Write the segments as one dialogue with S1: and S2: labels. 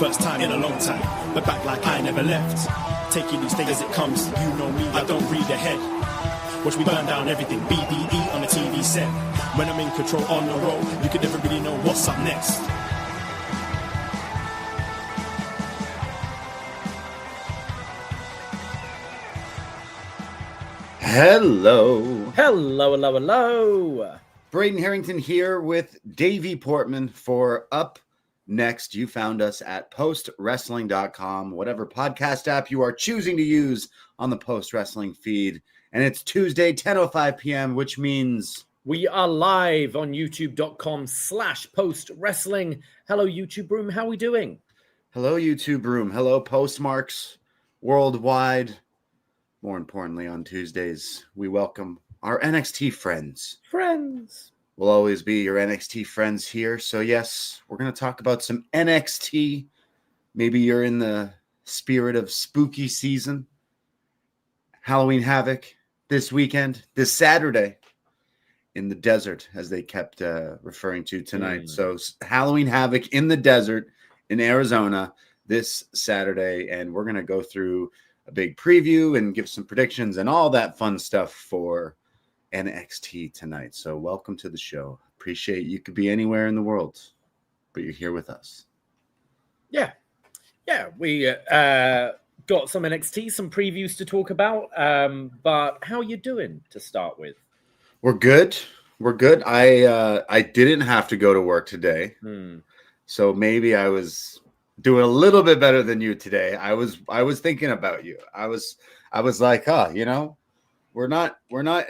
S1: First time in a long time, but back like I never left. Taking these things as it comes, you know me, I don't read ahead. Watch me burn down everything, BBE on the TV set. When I'm in control on the road, you can never really know what's up next.
S2: Hello.
S3: Hello, hello, hello.
S2: Braden Herrington here with Davie Portman for Up Next. You found us at postwrestling.com, whatever podcast app you are choosing to use on the Post Wrestling feed. And it's Tuesday, 10:05 p.m., which means
S3: we are live on youtube.com/postwrestling. Hello, YouTube room. How are we doing?
S2: Hello, YouTube room. Hello, postmarks worldwide. More importantly, on Tuesdays, we welcome our NXT friends. We'll always be your NXT friends here. So, yes, we're going to talk about some NXT. Maybe you're in the spirit of spooky season. Halloween Havoc this weekend, this Saturday, in the desert, as they kept referring to tonight. So, Halloween Havoc in the desert in Arizona this Saturday. And we're going to go through a big preview and give some predictions and all that fun stuff for NXT tonight. So welcome to the show. Appreciate you could be anywhere in the world, but you're here with us.
S3: Yeah, we got some NXT, some previews to talk about. But how are you doing to start with?
S2: We're good. I didn't have to go to work today, so maybe I was doing a little bit better than you today. I was thinking about you. I was like, we're not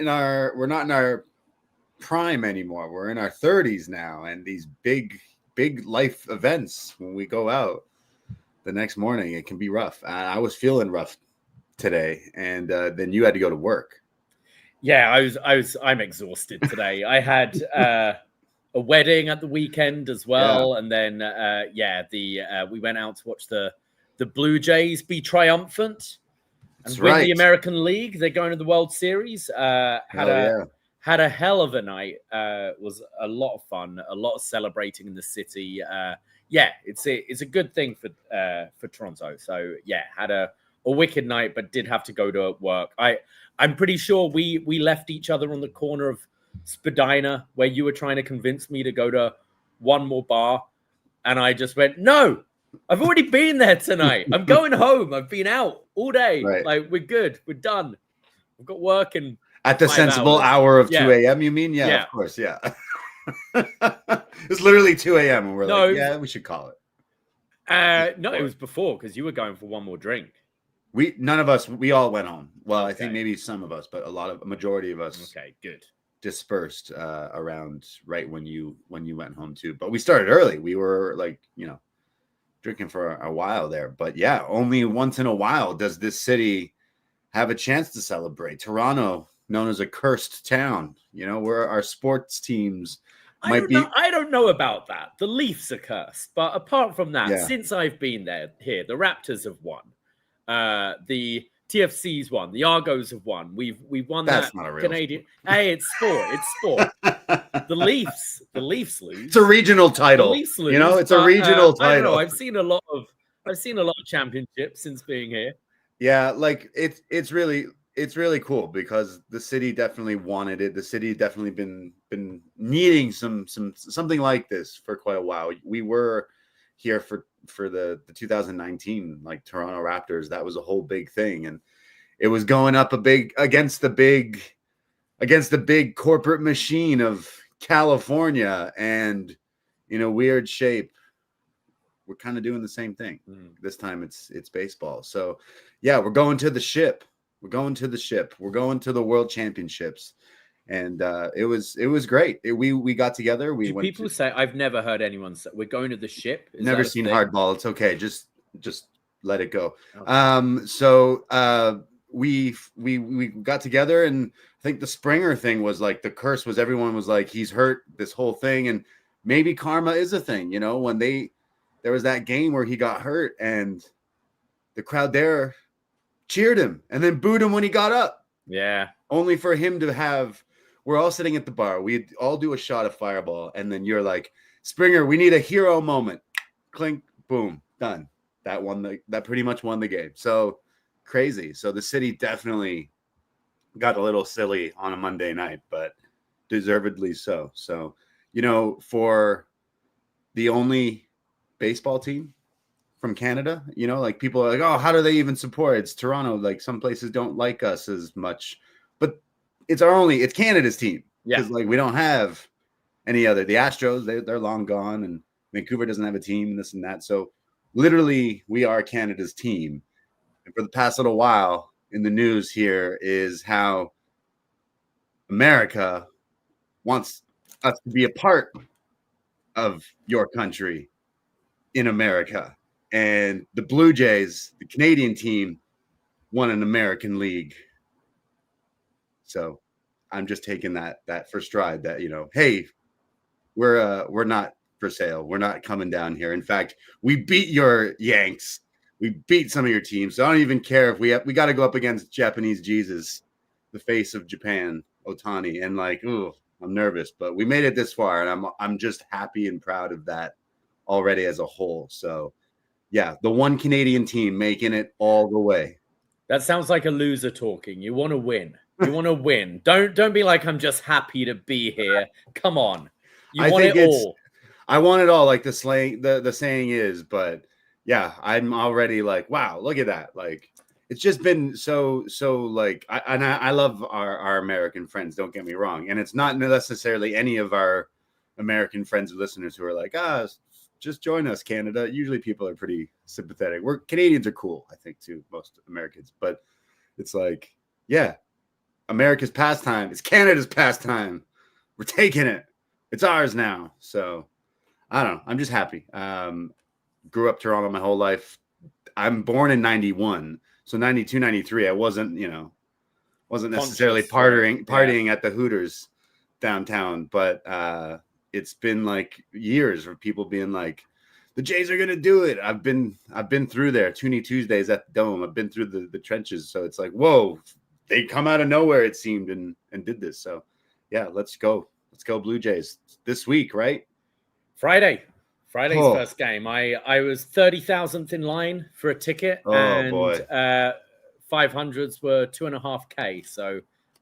S2: in our prime anymore. We're in our 30s now, and these big life events, when we go out the next morning, it can be rough. I was feeling rough today, and then you had to go to work.
S3: Yeah, I'm exhausted today. I had a wedding at the weekend as well, and then we went out to watch the Blue Jays be triumphant and win the American League. They're going to the World Series. Had a hell of a night. Was a lot of fun, a lot of celebrating in the city. It's a good thing for Toronto. So had a wicked night, but did have to go to work. I'm pretty sure we left each other on the corner of Spadina, where you were trying to convince me to go to one more bar, and I just went, no, I've already been there tonight. I'm going home. I've been out all day. Right. Like, we're good. We're done. I've got work in
S2: at the sensible hour of 2 a.m. You mean? Yeah, of course. Yeah. It's literally 2 a.m. and we're like, we should call it.
S3: No, it was before, because you were going for one more drink.
S2: None of us, we all went home. Well, I think maybe some of us, but a majority of us.
S3: Okay, good.
S2: Dispersed around right when you went home too. But we started early. We were drinking for a while there. But only once in a while does this city have a chance to celebrate. Toronto, known as a cursed town, where our sports teams
S3: I don't know about that. The Leafs are cursed, but apart from that, since I've been here, the Raptors have won. The TFC's won. The Argos have won. We've won. That's that not a real Canadian. Sport. Hey, it's sport. The Leafs lose.
S2: It's a regional title.
S3: The Leafs lose,
S2: it's a regional title.
S3: I don't know. I've seen a lot of championships since being here.
S2: Yeah, it's really cool because the city definitely wanted it. The city definitely been needing something like this for quite a while. We were here for the 2019 Toronto Raptors. That was a whole big thing, and it was going up against the big corporate machine of California, and in a weird shape, we're kind of doing the same thing. This time it's baseball. So yeah, we're going to the ship. We're going to the World Championships. And it was great. We got together.
S3: People say, I've never heard anyone say we're going to the ship.
S2: Never seen Hardball. It's okay. Just let it go. Okay. So we got together, and I think the Springer thing was like the curse was everyone was like, he's hurt, this whole thing, and maybe karma is a thing, you know, when there was that game where he got hurt and the crowd there cheered him and then booed him when he got up.
S3: Yeah.
S2: Only for him to have, we're all sitting at the bar. We all do a shot of Fireball. And then you're like, Springer, we need a hero moment. Clink, boom, done. That pretty much won the game. So crazy. So the city definitely got a little silly on a Monday night, but deservedly so. So, you know, for the only baseball team from Canada, you know, like people are like, oh, how do they even support? It's Toronto. Like some places don't like us as much, but it's Canada's team. Yeah. Because like we don't have any other. The Astros, they're long gone, and Vancouver doesn't have a team and this and that. So literally we are Canada's team. And for the past little while in the news here is how America wants us to be a part of your country in America. And the Blue Jays, the Canadian team, won an American League. So I'm just taking that for stride that, you know, hey, we're not for sale. We're not coming down here. In fact, we beat your Yanks. We beat some of your teams. So I don't even care if we got to go up against Japanese Jesus, the face of Japan, Otani, and like, ooh, I'm nervous, but we made it this far, and I'm just happy and proud of that already as a whole. So yeah, the one Canadian team making it all the way.
S3: That sounds like a loser talking. You want to win. You want to win. Don't be like, I'm just happy to be here. Come on. You want it all.
S2: I want it all, like the saying is, but yeah, I'm already like, wow, look at that. Like, it's just been so like, I love our American friends, don't get me wrong. And it's not necessarily any of our American friends or listeners who are like, just join us, Canada. Usually people are pretty sympathetic. Canadians are cool, I think, too, most Americans. But it's like, yeah, America's pastime. It's Canada's pastime. We're taking it. It's ours now. So I don't know. I'm just happy. Grew up Toronto my whole life. I'm born in 91. So 92, 93, I wasn't necessarily partying at the Hooters downtown. But it's been like years of people being like, the Jays are gonna do it. I've been through there. Toonie Tuesdays at the Dome. I've been through the trenches. So it's like, whoa, they come out of nowhere, it seemed, and did this. So yeah, let's go. Let's go Blue Jays this week, right?
S3: Friday's first game. I was 30,000th in line for a ticket, and boy. 500s were 2.5K. So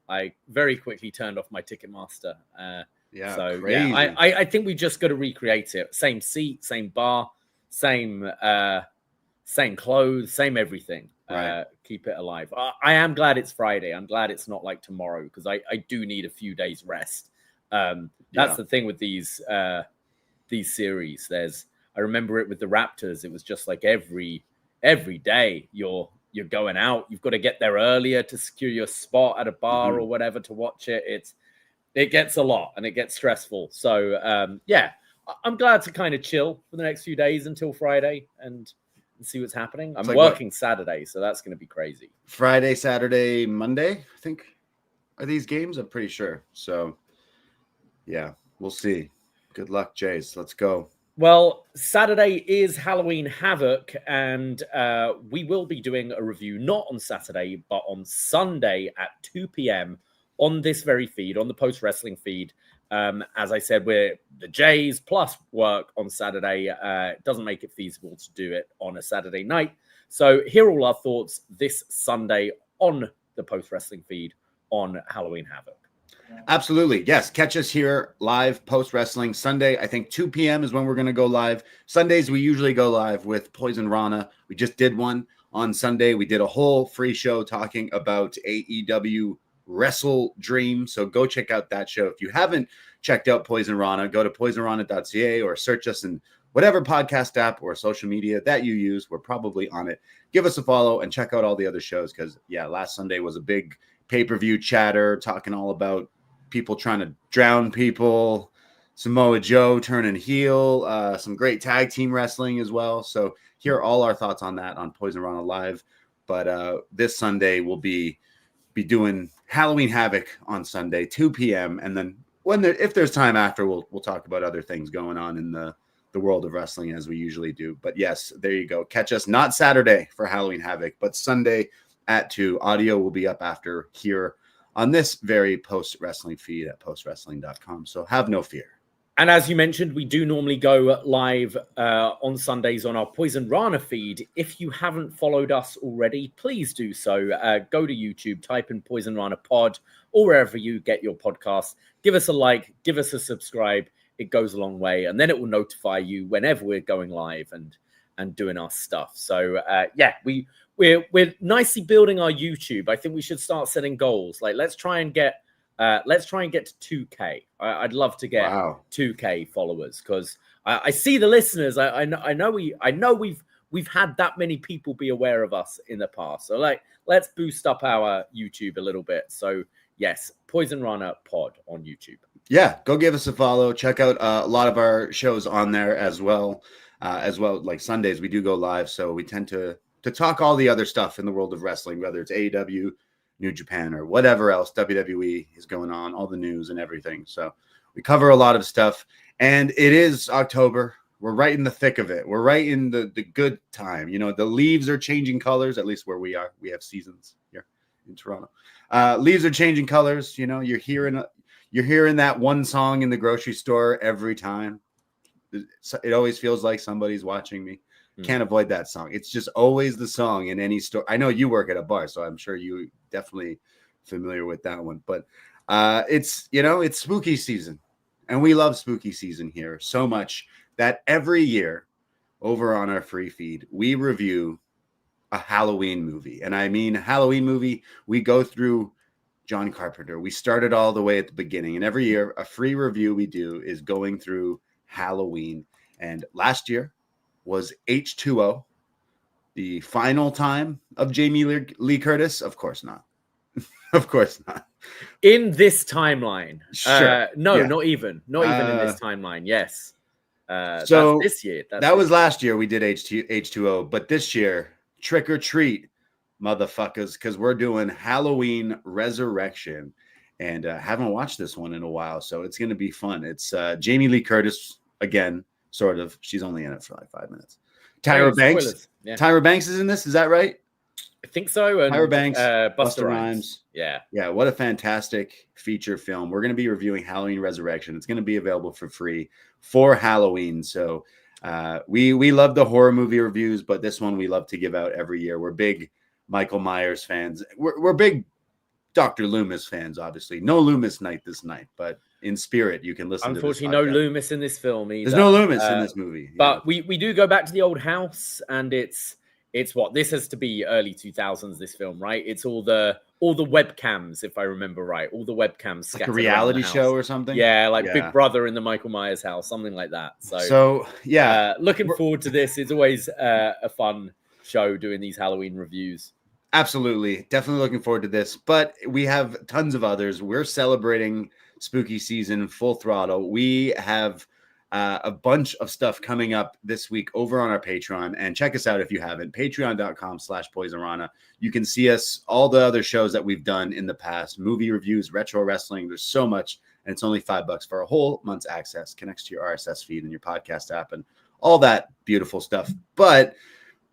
S3: I very quickly turned off my Ticketmaster. I think we just got to recreate it. Same seat, same bar, same clothes, same everything. Right. Keep it alive. I am glad it's Friday. I'm glad it's not like tomorrow, because I do need a few days rest. That's the thing with these series. I remember it with the Raptors. It was just like every day you're going out. You've got to get there earlier to secure your spot at a bar or whatever to watch it. It gets a lot and it gets stressful. So I'm glad to kind of chill for the next few days until Friday and see what's happening. I'm working Saturday, so that's going to be crazy.
S2: Friday, Saturday, Monday, I think, are these games. I'm pretty sure. So yeah, we'll see. Good luck, Jays. Let's go.
S3: Well, Saturday is Halloween Havoc, and we will be doing a review not on Saturday, but on Sunday at 2 p.m. on this very feed, on the Post Wrestling feed. As I said, we're the Jays plus work on Saturday. It doesn't make it feasible to do it on a Saturday night. So here are all our thoughts this Sunday on the Post Wrestling feed on Halloween Havoc.
S2: Absolutely. Yes. Catch us here live Post Wrestling Sunday. I think 2 p.m. is when we're going to go live. Sundays, we usually go live with Poison Rana. We just did one on Sunday. We did a whole free show talking about AEW Wrestle Dream. So go check out that show. If you haven't checked out Poisonrana, go to Poisonrana.ca or search us in whatever podcast app or social media that you use. We're probably on it. Give us a follow and check out all the other shows because, yeah, last Sunday was a big pay-per-view chatter talking all about people trying to drown people, Samoa Joe turning heel, some great tag team wrestling as well. So hear all our thoughts on that on Poisonrana Live. But this Sunday we'll be doing Halloween Havoc on Sunday, 2 p.m. And then if there's time after, we'll talk about other things going on in the world of wrestling as we usually do. But yes, there you go. Catch us not Saturday for Halloween Havoc, but Sunday at 2. Audio will be up after here on this very post-wrestling feed at postwrestling.com. So have no fear.
S3: And as you mentioned, we do normally go live on Sundays on our Poisonrana feed. If you haven't followed us already, please do so. Go to YouTube, type in Poisonrana Pod, or wherever you get your podcasts. Give us a like, give us a subscribe. It goes a long way. And then it will notify you whenever we're going live and doing our stuff. So, yeah, we're nicely building our YouTube. I think we should start setting goals. Like, let's try and get to 2K. I'd love to get 2K followers because I see the listeners. I know we've had that many people be aware of us in the past. So let's boost up our YouTube a little bit. So yes, Poisonrana Pod on YouTube.
S2: Yeah, go give us a follow. Check out a lot of our shows on there as well. Like Sundays, we do go live, so we tend to talk all the other stuff in the world of wrestling, whether it's AEW, New Japan, or whatever else WWE is going on, all the news and everything. So we cover a lot of stuff, and it is October. We're right in the thick of it. We're right in the good time. You know, the leaves are changing colors, at least where we are. We have seasons here in Toronto. Leaves are changing colors. You know, you're hearing that one song in the grocery store every time. It always feels like somebody's watching me. Can't avoid that song. It's just always the song in any store. I know you work at a bar, so I'm sure you definitely familiar with that one. But it's spooky season, and we love spooky season here so much that every year over on our free feed, we review a Halloween movie. And I mean Halloween movie, we go through John Carpenter. We started all the way at the beginning, and every year a free review we do is going through Halloween. And last year was H2O, the final time of Jamie Lee Curtis? Of course not. Of course not.
S3: In this timeline.
S2: Sure.
S3: Not even in this timeline. Yes.
S2: So
S3: that's this year.
S2: That was last year we did H2O, but this year, trick or treat, motherfuckers, because we're doing Halloween Resurrection, and haven't watched this one in a while, so it's going to be fun. It's Jamie Lee Curtis again. Sort of. She's only in it for like 5 minutes. Tyra Banks. Yeah. Tyra Banks is in this. Is that right?
S3: I think so. And
S2: Tyra Banks,
S3: Busta Rhymes. Yeah.
S2: Yeah. What a fantastic feature film. We're going to be reviewing Halloween Resurrection. It's going to be available for free for Halloween. So we love the horror movie reviews, but this one we love to give out every year. We're big Michael Myers fans. We're big Dr. Loomis fans, obviously. No Loomis night this night, but in spirit, you can listen to this.
S3: Unfortunately, no Loomis in this film either.
S2: There's no Loomis in this movie.
S3: But we do go back to the old house, and it's what this has to be early 2000s. This film, right? It's all the webcams, if I remember right. All the webcams,
S2: like a reality show or something.
S3: Yeah, like Big Brother in the Michael Myers house, something like that.
S2: So yeah,
S3: looking forward to this. It's always a fun show doing these Halloween reviews.
S2: Absolutely. Definitely looking forward to this. But we have tons of others. We're celebrating spooky season full throttle. We have a bunch of stuff coming up this week over on our Patreon. And check us out if you haven't. Patreon.com/Poisonrana. You can see us, all the other shows that we've done in the past. Movie reviews, retro wrestling. There's so much. And it's only $5 for a whole month's access. Connects to your RSS feed and your podcast app and all that beautiful stuff. But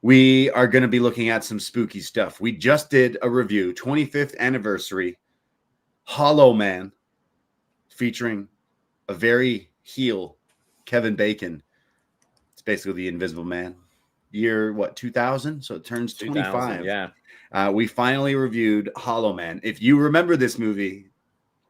S2: we are going to be looking at some spooky stuff. We just did a review, 25th anniversary, Hollow Man, featuring a very heel Kevin Bacon. It's basically the Invisible Man. Year, 2000? So it turns 25.
S3: Yeah.
S2: We finally reviewed Hollow Man. If you remember this movie,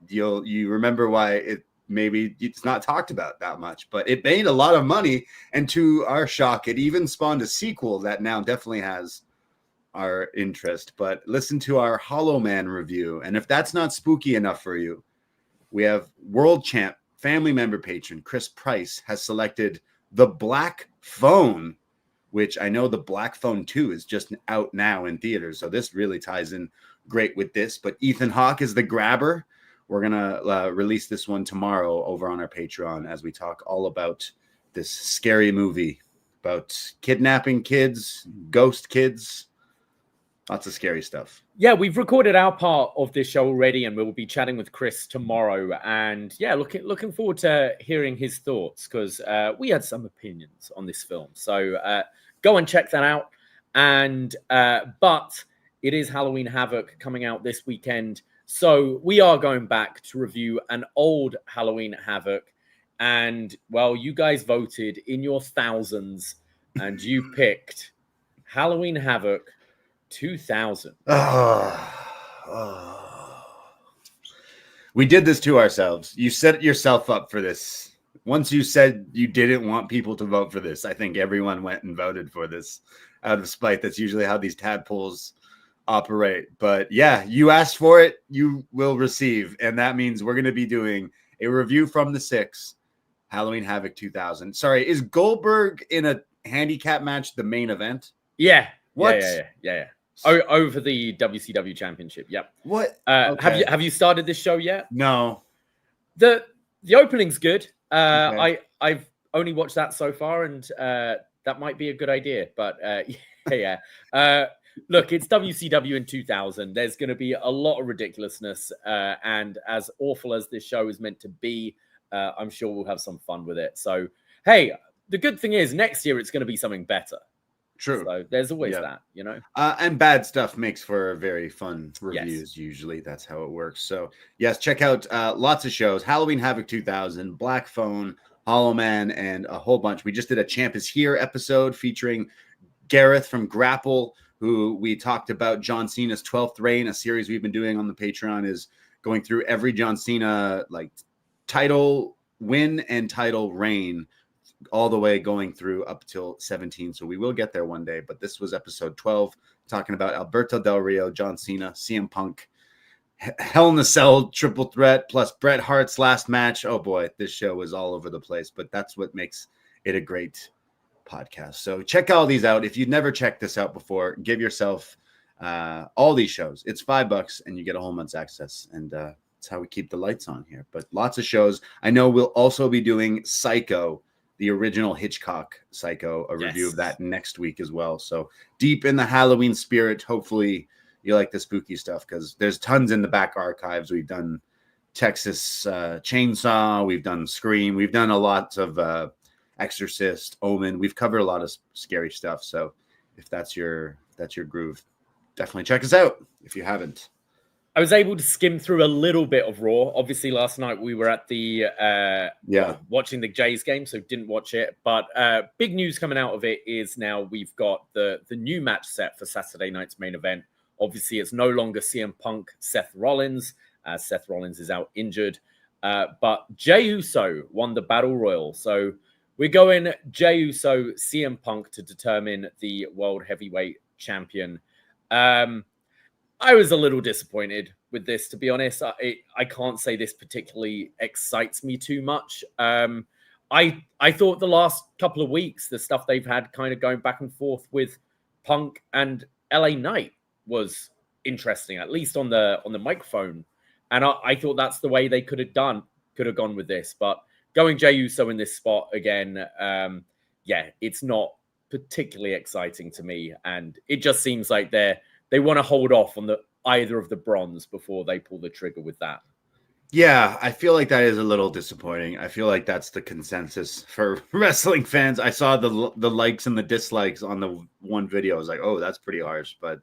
S2: you remember why maybe it's not talked about that much, but it made a lot of money. And to our shock, it even spawned a sequel that now definitely has our interest, but listen to our Hollow Man review. And if that's not spooky enough for you, we have world champ, family member patron Chris Price has selected The Black Phone, which I know The Black Phone 2 is just out now in theaters. So this really ties in great with this. But Ethan Hawke is the grabber. We're going to release this one tomorrow over on our Patreon as we talk all about this scary movie about kidnapping kids, ghost kids, lots of scary stuff.
S3: Yeah, we've recorded our part of this show already, and we'll be chatting with Chris tomorrow. And yeah, looking forward to hearing his thoughts, because we had some opinions on this film. So go and check that out. And but it is Halloween Havoc coming out this weekend, so we are going back to review an old Halloween Havoc. And well, you guys voted in your thousands, and you picked Halloween Havoc 2000.
S2: We did this to ourselves. You set yourself up for this. Once you said you didn't want people to vote for this, I think everyone went and voted for this out of spite. That's usually how these tadpoles operate. But yeah, you asked for it, you will receive. And that means we're going to be doing a review from the 6, Halloween Havoc 2000. Sorry, is Goldberg in a handicap match the main event?
S3: Yeah.
S2: What?
S3: Yeah. Over the WCW Championship. Yep.
S2: What? Okay.
S3: Have you started this show yet?
S2: No.
S3: The opening's good.
S2: Okay.
S3: I've only watched that so far, and that might be a good idea. But yeah. Look, it's WCW in 2000. There's going to be a lot of ridiculousness, and as awful as this show is meant to be, I'm sure we'll have some fun with it. So, hey, the good thing is next year it's going to be something better.
S2: True.
S3: So there's always that, you know.
S2: And bad stuff makes for very fun reviews. Yes. Usually that's how it works. So yes, check out lots of shows: Halloween Havoc 2000, Black Phone, Hollow Man, and a whole bunch. We just did a Champ is Here episode featuring Gareth from Grapple, who we talked about John Cena's 12th reign. A series we've been doing on the Patreon is going through every John Cena title win and title reign, all the way going through up till 17. So we will get there one day. But this was episode 12, talking about Alberto Del Rio, John Cena, CM Punk, Hell in a Cell triple threat, plus Bret Hart's last match. Oh boy, this show was all over the place, but that's what makes it a great podcast. So check all these out. If you've never checked this out before, give yourself all these shows. It's $5 and you get a whole month's access. And it's how we keep the lights on here. But lots of shows. I know we'll also be doing Psycho, the original Hitchcock Psycho, a review of that next week as well. So deep in the Halloween spirit. Hopefully you like the spooky stuff, because there's tons in the back archives. We've done Texas Chainsaw. We've done Scream. We've done a lot of Exorcist, Omen. We've covered a lot of scary stuff. So if that's your groove, definitely check us out if you haven't.
S3: I was able to skim through a little bit of Raw. Obviously, last night we were at the watching the Jays game, so didn't watch it. But big news coming out of it is now we've got the new match set for Saturday night's main event. Obviously, it's no longer CM Punk, Seth Rollins, as Seth Rollins is out injured. But Jey Uso won the Battle Royal. So we're going Jey Uso, CM Punk to determine the World Heavyweight Champion. I was a little disappointed with this, to be honest. I can't say this particularly excites me too much. I thought the last couple of weeks, the stuff they've had kind of going back and forth with Punk and LA Knight was interesting, at least on the microphone. And I thought that's the way they could have gone with this. But going Jey Uso in this spot again, it's not particularly exciting to me. And it just seems like they want to hold off on either of the bronze before they pull the trigger with that.
S2: Yeah, I feel like that is a little disappointing. I feel like that's the consensus for wrestling fans. I saw the likes and the dislikes on the one video. I was like, oh, that's pretty harsh. But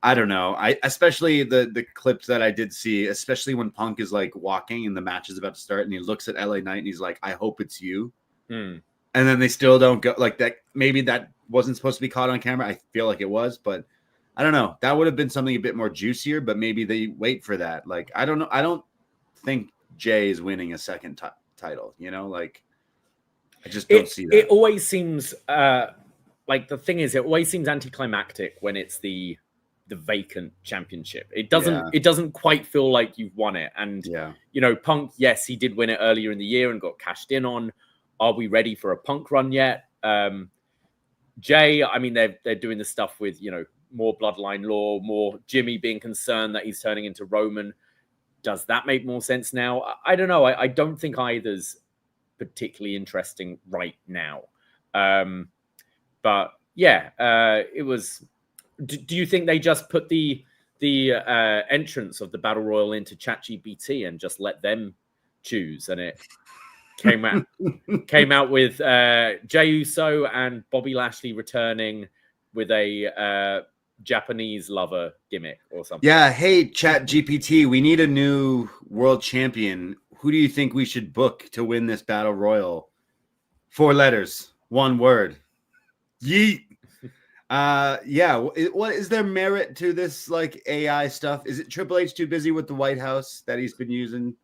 S2: I don't know. Especially the clips that I did see, especially when Punk is like walking and the match is about to start and he looks at LA Knight and he's like, I hope it's you. And then they still don't go like that. Maybe that wasn't supposed to be caught on camera. I feel like it was, but I don't know. That would have been something a bit more juicier, but maybe they wait for that. Like, I don't know. I don't think Jay is winning a second title, you know, like I just don't see that.
S3: It always seems like the thing is, it always seems anticlimactic when it's the vacant championship. It doesn't quite feel like you've won it. And you know, Punk, yes, he did win it earlier in the year and got cashed in on. Are we ready for a Punk run yet? Jey, I mean, they're doing the stuff with, you know, more bloodline lore, more Jimmy being concerned that he's turning into Roman. Does that make more sense now? I don't know. I don't think either's particularly interesting right now. But yeah, it was. Do you think they just put the entrance of the Battle Royal into ChatGPT and just let them choose, and it came out with Jey Uso and Bobby Lashley returning with a Japanese lover gimmick or something?
S2: Yeah. Hey, ChatGPT, we need a new world champion. Who do you think we should book to win this Battle Royal? 4 letters, 1 word. Yeet. Yeah. What is there merit to this like AI stuff? Is it Triple H too busy with the White House that he's been using?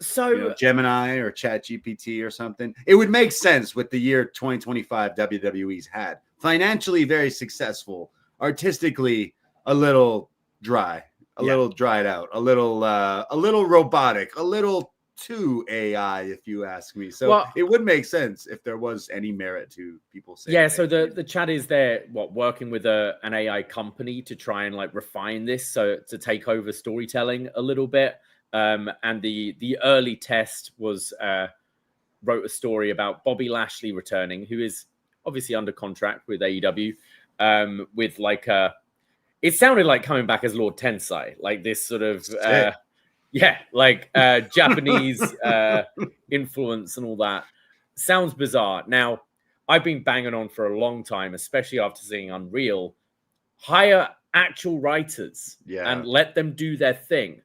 S2: So you know, Gemini or ChatGPT or something. It would make sense with the year 2025 WWE's had. Financially very successful, artistically a little dry, a little dried out, a little robotic, a little too AI, if you ask me. So it would make sense if there was any merit to people saying.
S3: Yeah, so the chat is there, working with an AI company to try and like refine this, so to take over storytelling a little bit. And the early test was wrote a story about Bobby Lashley returning, who is obviously under contract with AEW, with like it sounded like coming back as Lord Tensai, like this sort of Japanese influence and all that. Sounds bizarre. Now, I've been banging on for a long time, especially after seeing Unreal. Hire actual writers and let them do their thing.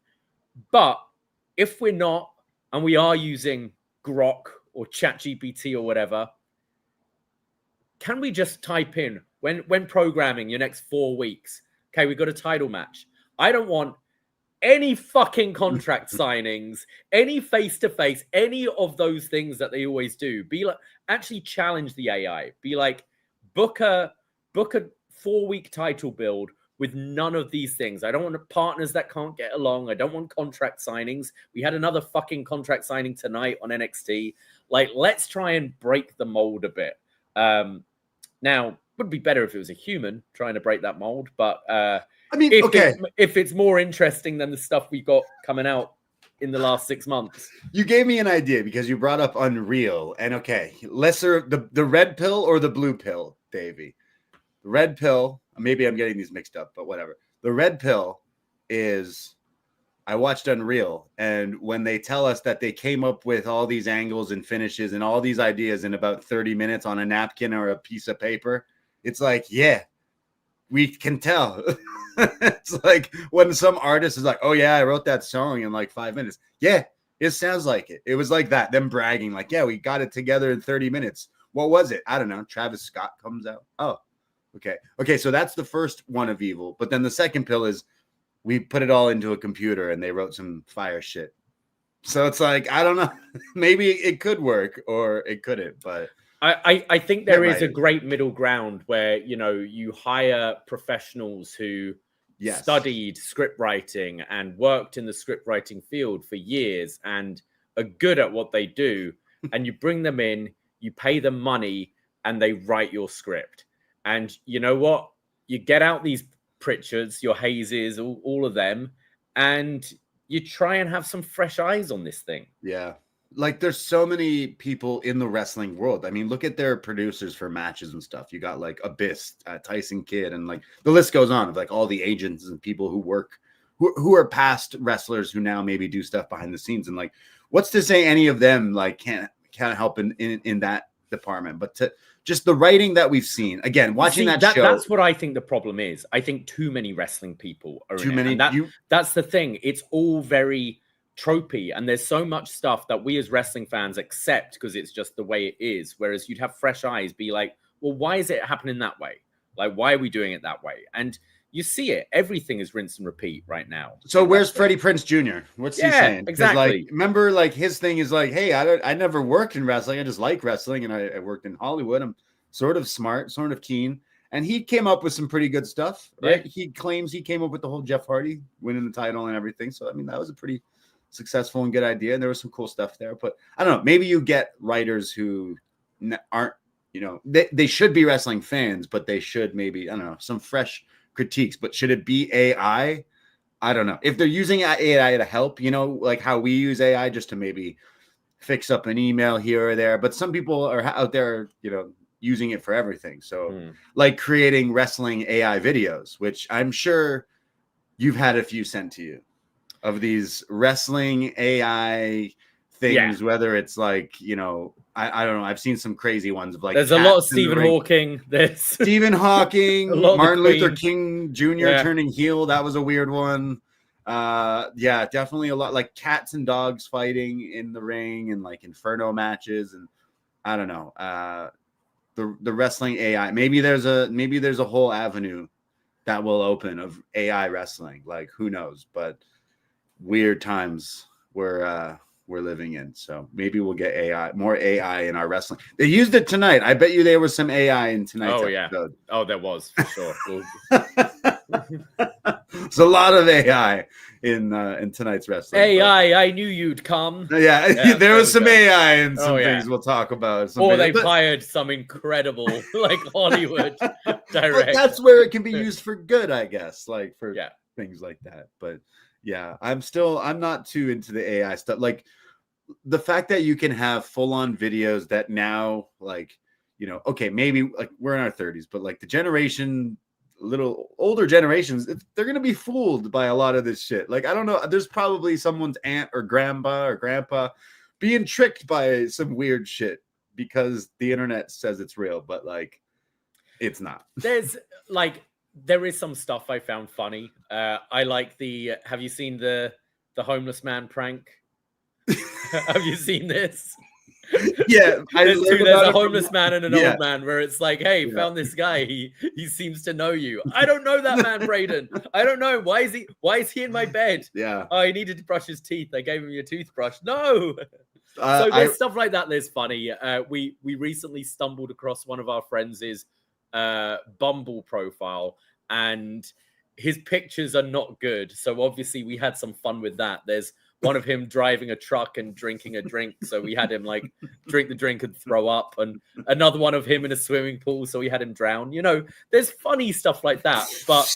S3: But if we're not, and we are using Grok or ChatGPT or whatever, can we just type in when programming your next 4 weeks? Okay, we got a title match. I don't want any fucking contract signings, any face-to-face, any of those things that they always do. Be like, actually challenge the AI. Be like, book a 4-week title build with none of these things. I don't want partners that can't get along. I don't want contract signings. We had another fucking contract signing tonight on NXT. Like, let's try and break the mold a bit. Now, would be better if it was a human trying to break that mold, but I mean, if it's more interesting than the stuff we got coming out in the last 6 months.
S2: You gave me an idea because you brought up Unreal, and the red pill or the blue pill, Davey. The red pill, maybe I'm getting these mixed up, but whatever. The red pill is, I watched Unreal, and when they tell us that they came up with all these angles and finishes and all these ideas in about 30 minutes on a napkin or a piece of paper, it's like, yeah, we can tell. It's like when some artist is like, oh yeah, I wrote that song in like 5 minutes. Yeah, it sounds like it. It was like that, them bragging like, yeah, we got it together in 30 minutes. What was it? I don't know. Travis Scott comes out. Oh, okay. So that's the first one of evil. But then the second pill is we put it all into a computer and they wrote some fire shit. So it's like, I don't know. Maybe it could work or it couldn't, but
S3: I think there is a great middle ground where, you know, you hire professionals who studied script writing and worked in the script writing field for years and are good at what they do. And you bring them in, you pay them money, and they write your script. And you know what? You get out these Pritchards, your Hazes, all of them, and you try and have some fresh eyes on this thing.
S2: Yeah. Like there's so many people in the wrestling world. I mean, look at their producers for matches and stuff. You got like Abyss, Tyson Kidd, and like the list goes on of like all the agents and people who work, who are past wrestlers who now maybe do stuff behind the scenes. And like, what's to say any of them like can't help in that department? But to just the writing that we've seen again, watching that show.
S3: That's what I think the problem is. I think too many wrestling people are in it. And that's the thing. It's all very tropey, and there's so much stuff that we as wrestling fans accept because it's just the way it is. Whereas you'd have fresh eyes be like, well, why is it happening that way? Like, why are we doing it that way? And you see it. Everything is rinse and repeat right now.
S2: So where's Freddie Prinze Jr.? What's he saying?
S3: Exactly.
S2: Like, remember, like his thing is like, hey, I never worked in wrestling. I just like wrestling, and I worked in Hollywood. I'm sort of smart, sort of keen. And he came up with some pretty good stuff, right?
S3: Yeah.
S2: He claims he came up with the whole Jeff Hardy winning the title and everything. So, I mean, that was a pretty successful and good idea. And there was some cool stuff there. But I don't know. Maybe you get writers who aren't, they should be wrestling fans, but they should maybe, I don't know, some fresh critiques. But should it be AI? I don't know. If they're using AI to help, like how we use AI just to maybe fix up an email here or there. But some people are out there, using it for everything. So like creating wrestling AI videos, which I'm sure you've had a few sent to you of these wrestling AI things, whether it's like, I don't know. I've seen some crazy ones of like,
S3: there's a lot of Stephen Hawking. There's
S2: Stephen Hawking, Martin Luther King Jr. turning heel. That was a weird one. Definitely a lot like cats and dogs fighting in the ring and like inferno matches. And I don't know, the wrestling AI, maybe there's a whole avenue that will open of AI wrestling. Like, who knows? But weird times we're living in. So maybe we'll get more AI in our wrestling. They used it tonight. I bet you there was some AI in tonight's episode.
S3: Oh, there was for sure.
S2: There's a lot of AI in tonight's wrestling.
S3: AI, I knew you'd come.
S2: Yeah, there was some AI and some things we'll talk about.
S3: Or they've hired some incredible like Hollywood director.
S2: That's where it can be used for good, I guess, like for things like that. But yeah, I'm not too into the AI stuff. Like the fact that you can have full-on videos that now, like, okay, maybe like we're in our 30s, but like the little older generations, they're gonna be fooled by a lot of this shit. Like, I don't know, there's probably someone's aunt or grandpa or grandpa being tricked by some weird shit because the internet says it's real, but like it's not.
S3: There is some stuff I found funny. I like have you seen the homeless man prank? Have you seen this?
S2: Yeah,
S3: there's a homeless man and an old man where it's like, hey, found this guy. He seems to know you. I don't know that man, Braden. I don't know. Why is he in my bed?
S2: Yeah.
S3: Oh, he needed to brush his teeth. I gave him your toothbrush. No. So there's stuff like that that's funny. We recently stumbled across one of our friends' Bumble profile, and his pictures are not good. So obviously we had some fun with that. There's one of him driving a truck and drinking a drink. So we had him like drink the drink and throw up, and another one of him in a swimming pool. So we had him drown. There's funny stuff like that, but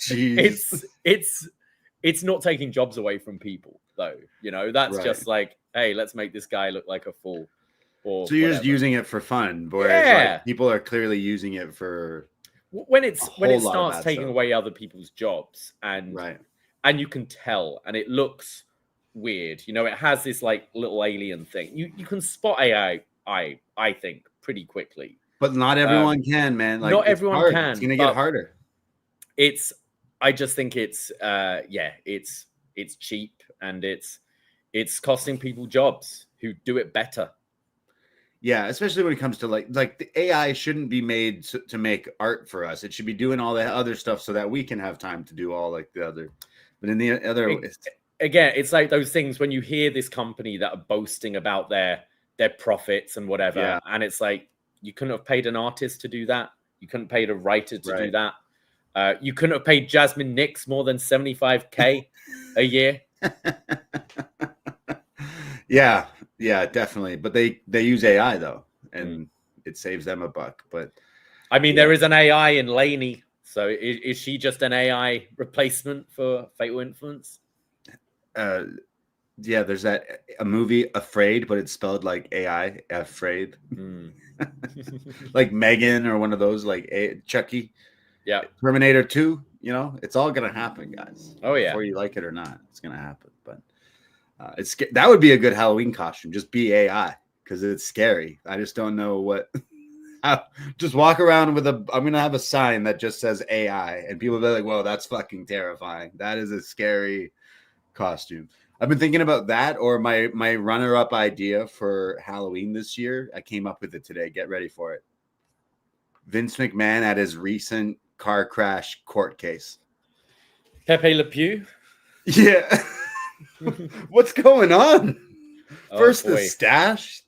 S3: it's not taking jobs away from people though. That's just like, hey, let's make this guy look like a fool. So
S2: you're just using it for fun, whereas like, people are clearly using it for
S3: when it starts taking away other people's jobs, and you can tell, and it looks weird. It has this like little alien thing. You can spot AI, I think, pretty quickly.
S2: But not everyone can, man. Like,
S3: not everyone can.
S2: It's gonna get harder.
S3: I just think it's cheap, and it's costing people jobs who do it better.
S2: Yeah, especially when it comes to like the AI shouldn't be made to make art for us. It should be doing all the other stuff so that we can have time to do all like the other. But in the other,
S3: again, it's like those things when you hear this company that are boasting about their profits and whatever, and it's like, you couldn't have paid an artist to do that. You couldn't have paid a writer to do that. You couldn't have paid Jasmine Nix more than $75K a year.
S2: Yeah, definitely. But they use AI though, and it saves them a buck. But
S3: I mean, there is an AI in Lainey. So is she just an AI replacement for Fatal Influence?
S2: There's a movie Afraid, but it's spelled like AI, Afraid. Like Megan or one of those, like Chucky.
S3: Yeah.
S2: Terminator 2, it's all gonna happen, guys.
S3: Oh yeah.
S2: Whether you like it or not, it's gonna happen. But that would be a good Halloween costume. Just be AI, because it's scary. I just don't know what. Just walk around with I'm gonna have a sign that just says AI, and people will be like, "Whoa, that's fucking terrifying. That is a scary costume." I've been thinking about that, or my runner-up idea for Halloween this year. I came up with it today. Get ready for it. Vince McMahon at his recent car crash court case.
S3: Pepe Le Pew.
S2: Yeah. What's going on? First the stash,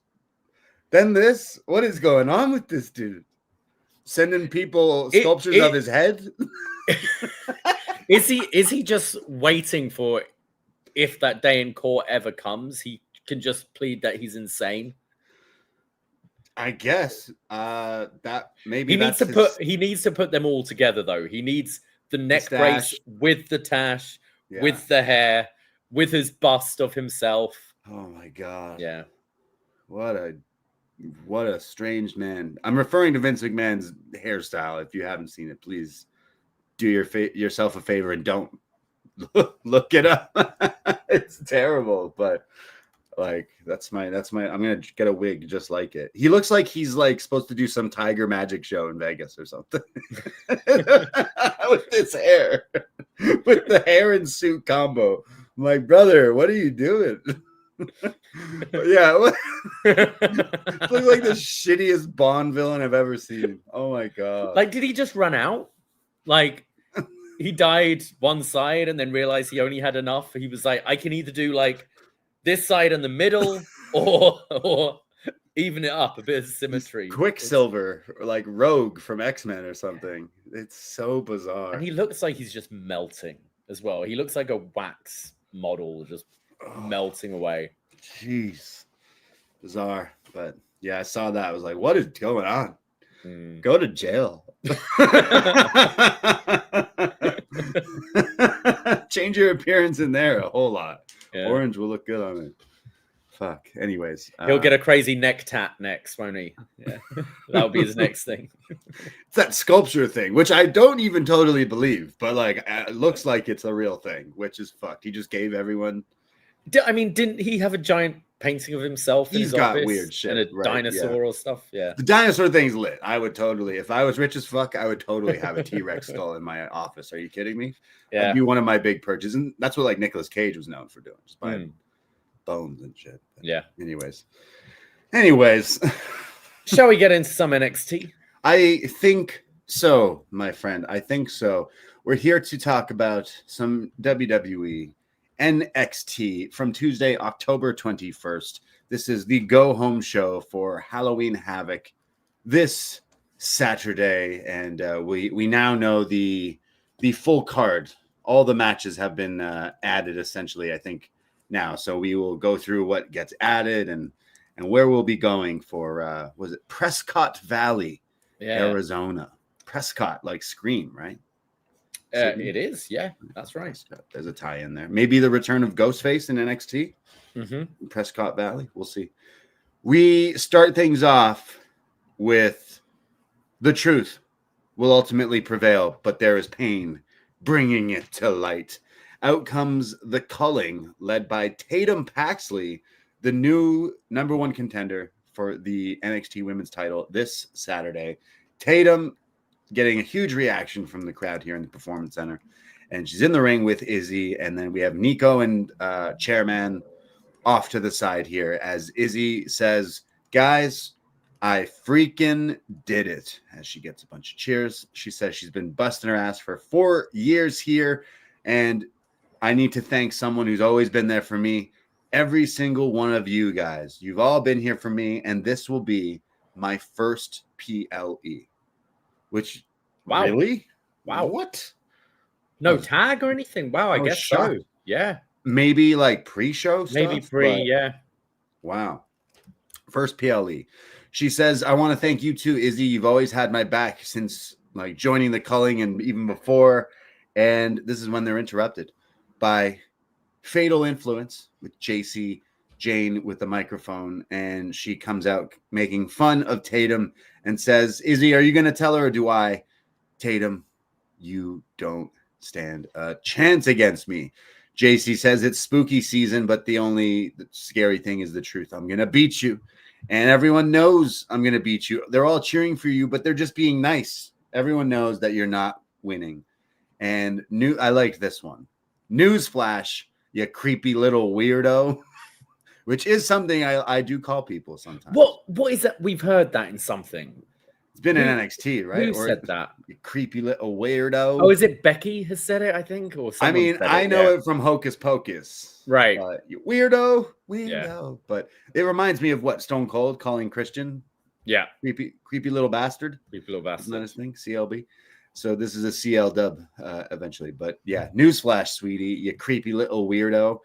S2: then this. What is going on with this dude? sending people sculptures of his head.
S3: Is he just waiting for if that day in court ever comes, he can just plead that he's insane?
S2: I guess that maybe
S3: he needs to put them all together though. He needs the neck brace with the tash, with the hair, with his bust of himself.
S2: Oh my god.
S3: Yeah.
S2: What a strange man. I'm referring to Vince McMahon's hairstyle. If you haven't seen it, please do yourself a favor and don't look it up. It's terrible, but like that's my I'm gonna get a wig just like it. He looks like he's like supposed to do some tiger magic show in Vegas or something. With this hair, with the hair and suit combo. I'm like, brother, what are you doing? Yeah, looks like the shittiest Bond villain I've ever seen. Oh my god!
S3: Like, did he just run out? Like, he dyed one side and then realized he only had enough. He was like, I can either do like this side in the middle or even it up, a bit of symmetry.
S2: Quicksilver, or like Rogue from X-Men or something. It's so bizarre.
S3: And he looks like he's just melting as well. He looks like a wax model just melting away.
S2: Jeez. Bizarre. But yeah, I saw that. I was like, what is going on? Go to jail. Change your appearance in there a whole lot. Yeah. Orange will look good on it. Fuck. Anyways.
S3: He'll get a crazy neck tat next, won't he? Yeah. That'll be his next thing.
S2: It's that sculpture thing, which I don't even totally believe, but like it looks like it's a real thing, which is fucked. He just gave everyone.
S3: I mean, didn't he have a giant painting of himself in his office?
S2: Weird shit.
S3: And a dinosaur or stuff? Yeah.
S2: The dinosaur thing's lit. I would totally, if I was rich as fuck, I would totally have a T-Rex skull in my office. Are you kidding me?
S3: Yeah.
S2: That'd be one of my big purchases. And that's what like Nicolas Cage was known for doing. Just buying bones and shit. But
S3: yeah.
S2: Anyways.
S3: Shall we get into some NXT?
S2: I think so, my friend. I think so. We're here to talk about some WWE NXT from Tuesday, October 21st. This is the go-home show for Halloween Havoc this Saturday. And we now know the full card. All the matches have been added, essentially, I think, now. So we will go through what gets added and where we'll be going for, was it Prescott Valley, Arizona? Prescott, like Scream, right?
S3: It is, yeah, that's right.
S2: There's a tie in there. Maybe the return of Ghostface in NXT. Prescott Valley. We'll see. We start things off with the truth will ultimately prevail, but there is pain bringing it to light. Out comes the culling led by Tatum Paxley, the new number one contender for the NXT women's title this Saturday. Tatum getting a huge reaction from the crowd here in the Performance Center. And she's in the ring with Izzy. And then we have Nico and Chairman off to the side here as Izzy says, guys, I freaking did it. As she gets a bunch of cheers. She says she's been busting her ass for 4 years here. And I need to thank someone who's always been there for me. Every single one of you guys. You've all been here for me. And this will be my first PLE. Which,
S3: wow.
S2: Really?
S3: Wow.
S2: What?
S3: No tag or anything? Wow, I guess shocked. So. Yeah.
S2: Maybe like pre-show stuff?
S3: Maybe yeah.
S2: Wow. First PLE. She says, I want to thank you too, Izzy. You've always had my back since like joining the culling and even before. And this is when they're interrupted by Fatal Influence with JC Jane with the microphone, and she comes out making fun of Tatum and says, Izzy, are you going to tell her or do I? Tatum, you don't stand a chance against me. JC says it's spooky season, but the scary thing is the truth. I'm going to beat you, and everyone knows I'm going to beat you. They're all cheering for you, but they're just being nice. Everyone knows that you're not winning. And I liked this one. Newsflash, you creepy little weirdo. Which is something I do call people sometimes.
S3: What is that? We've heard that in something.
S2: It's been in NXT, right?
S3: Who said that?
S2: You creepy little weirdo.
S3: Oh, is it Becky has said it, I think? Or
S2: I mean, I know it from Hocus Pocus.
S3: Right.
S2: You weirdo.
S3: Yeah.
S2: But it reminds me of what Stone Cold calling Christian
S3: Yeah.
S2: Creepy little bastard.
S3: Creepy little bastard.
S2: Isn't that his thing? CLB. So this is a CL dub eventually. But yeah, newsflash, sweetie, you creepy little weirdo.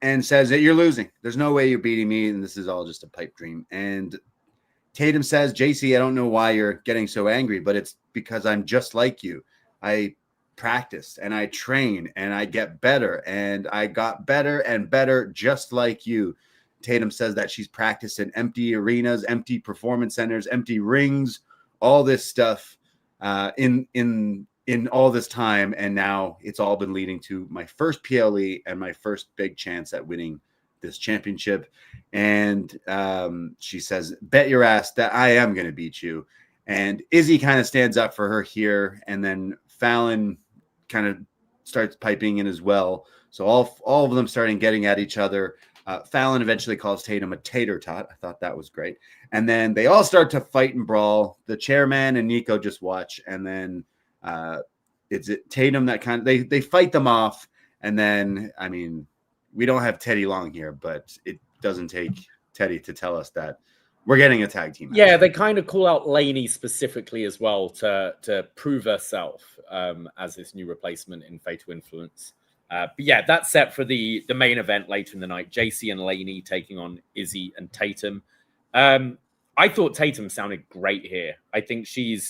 S2: And says that you're losing. There's no way you're beating me, and this is all just a pipe dream. And Tatum says, JC, I don't know why you're getting so angry, but it's because I'm just like you. I practice and I train and I get better, and I got better and better just like you. Tatum says that she's practiced in empty arenas, empty performance centers, empty rings, all this stuff in all this time, and now it's all been leading to my first PLE and my first big chance at winning this championship. And she says, bet your ass that I am going to beat you. And Izzy kind of stands up for her here, and then Fallon kind of starts piping in as well. So all of them starting getting at each other. Fallon eventually calls Tatum a tater tot. I thought that was great. And then they all start to fight and brawl. The chairman and Nico just watch, and then it's Tatum that kind of they fight them off. And then, I mean, we don't have Teddy Long here, but it doesn't take Teddy to tell us that we're getting a tag team match.
S3: Yeah, they kind of call out Lainey specifically as well to prove herself as this new replacement in Fatal Influence. But yeah, that's set for the main event later in the night. JC and Lainey taking on Izzy and Tatum. I thought Tatum sounded great here. I think she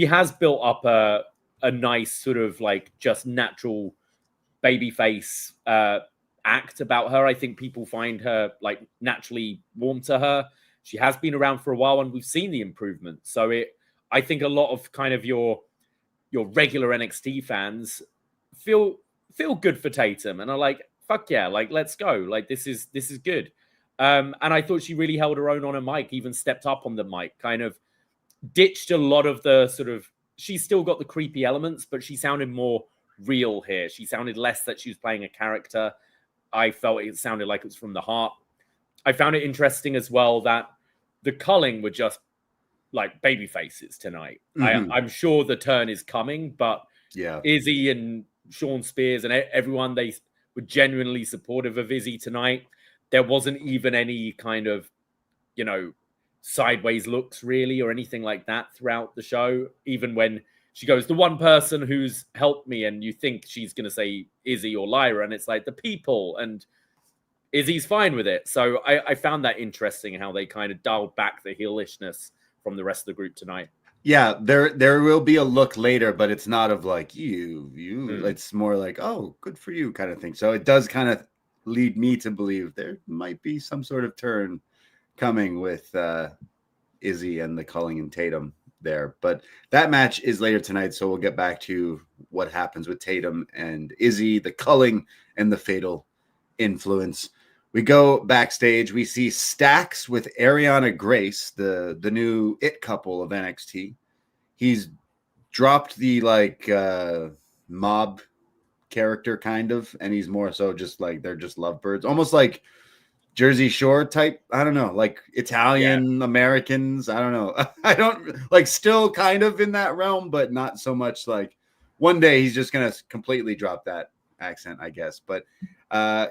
S3: has built up a nice sort of like just natural babyface act about her. I think people find her like naturally warm to her. She has been around for a while, and we've seen the improvement. So I think a lot of kind of your regular NXT fans feel good for Tatum and are like, fuck yeah, like let's go. Like this is good. And I thought she really held her own on a mic, even stepped up on the mic, kind of ditched a lot of the sort of, she's still got the creepy elements, but she sounded more real here. She sounded less that she was playing a character. I felt it sounded like it was from the heart. I found it interesting as well that the Culling were just like baby faces tonight. Mm-hmm. I'm sure the turn is coming, but yeah, Izzy and Sean Spears and everyone, they were genuinely supportive of Izzy tonight. There wasn't even any kind of, sideways looks really or anything like that throughout the show. Even when she goes, the one person who's helped me, and you think she's going to say Izzy or Lyra, and it's like the people, and Izzy's fine with it. So I found that interesting how they kind of dialed back the heelishness from the rest of the group tonight.
S2: Yeah, there will be a look later, but it's not of like you. It's more like, oh, good for you kind of thing. So it does kind of lead me to believe there might be some sort of turn coming with Izzy and the Culling and Tatum there. But that match is later tonight, so we'll get back to what happens with Tatum and Izzy, the Culling, and the Fatal Influence. We go backstage. We see Stacks with Ariana Grace, the new it couple of NXT. He's dropped the mob character kind of, and he's more so just like they're just lovebirds, almost like Jersey Shore type. I don't know, like Italian Americans. I don't know. I don't like still kind of in that realm, but not so much. Like one day he's just gonna completely drop that accent, I guess. But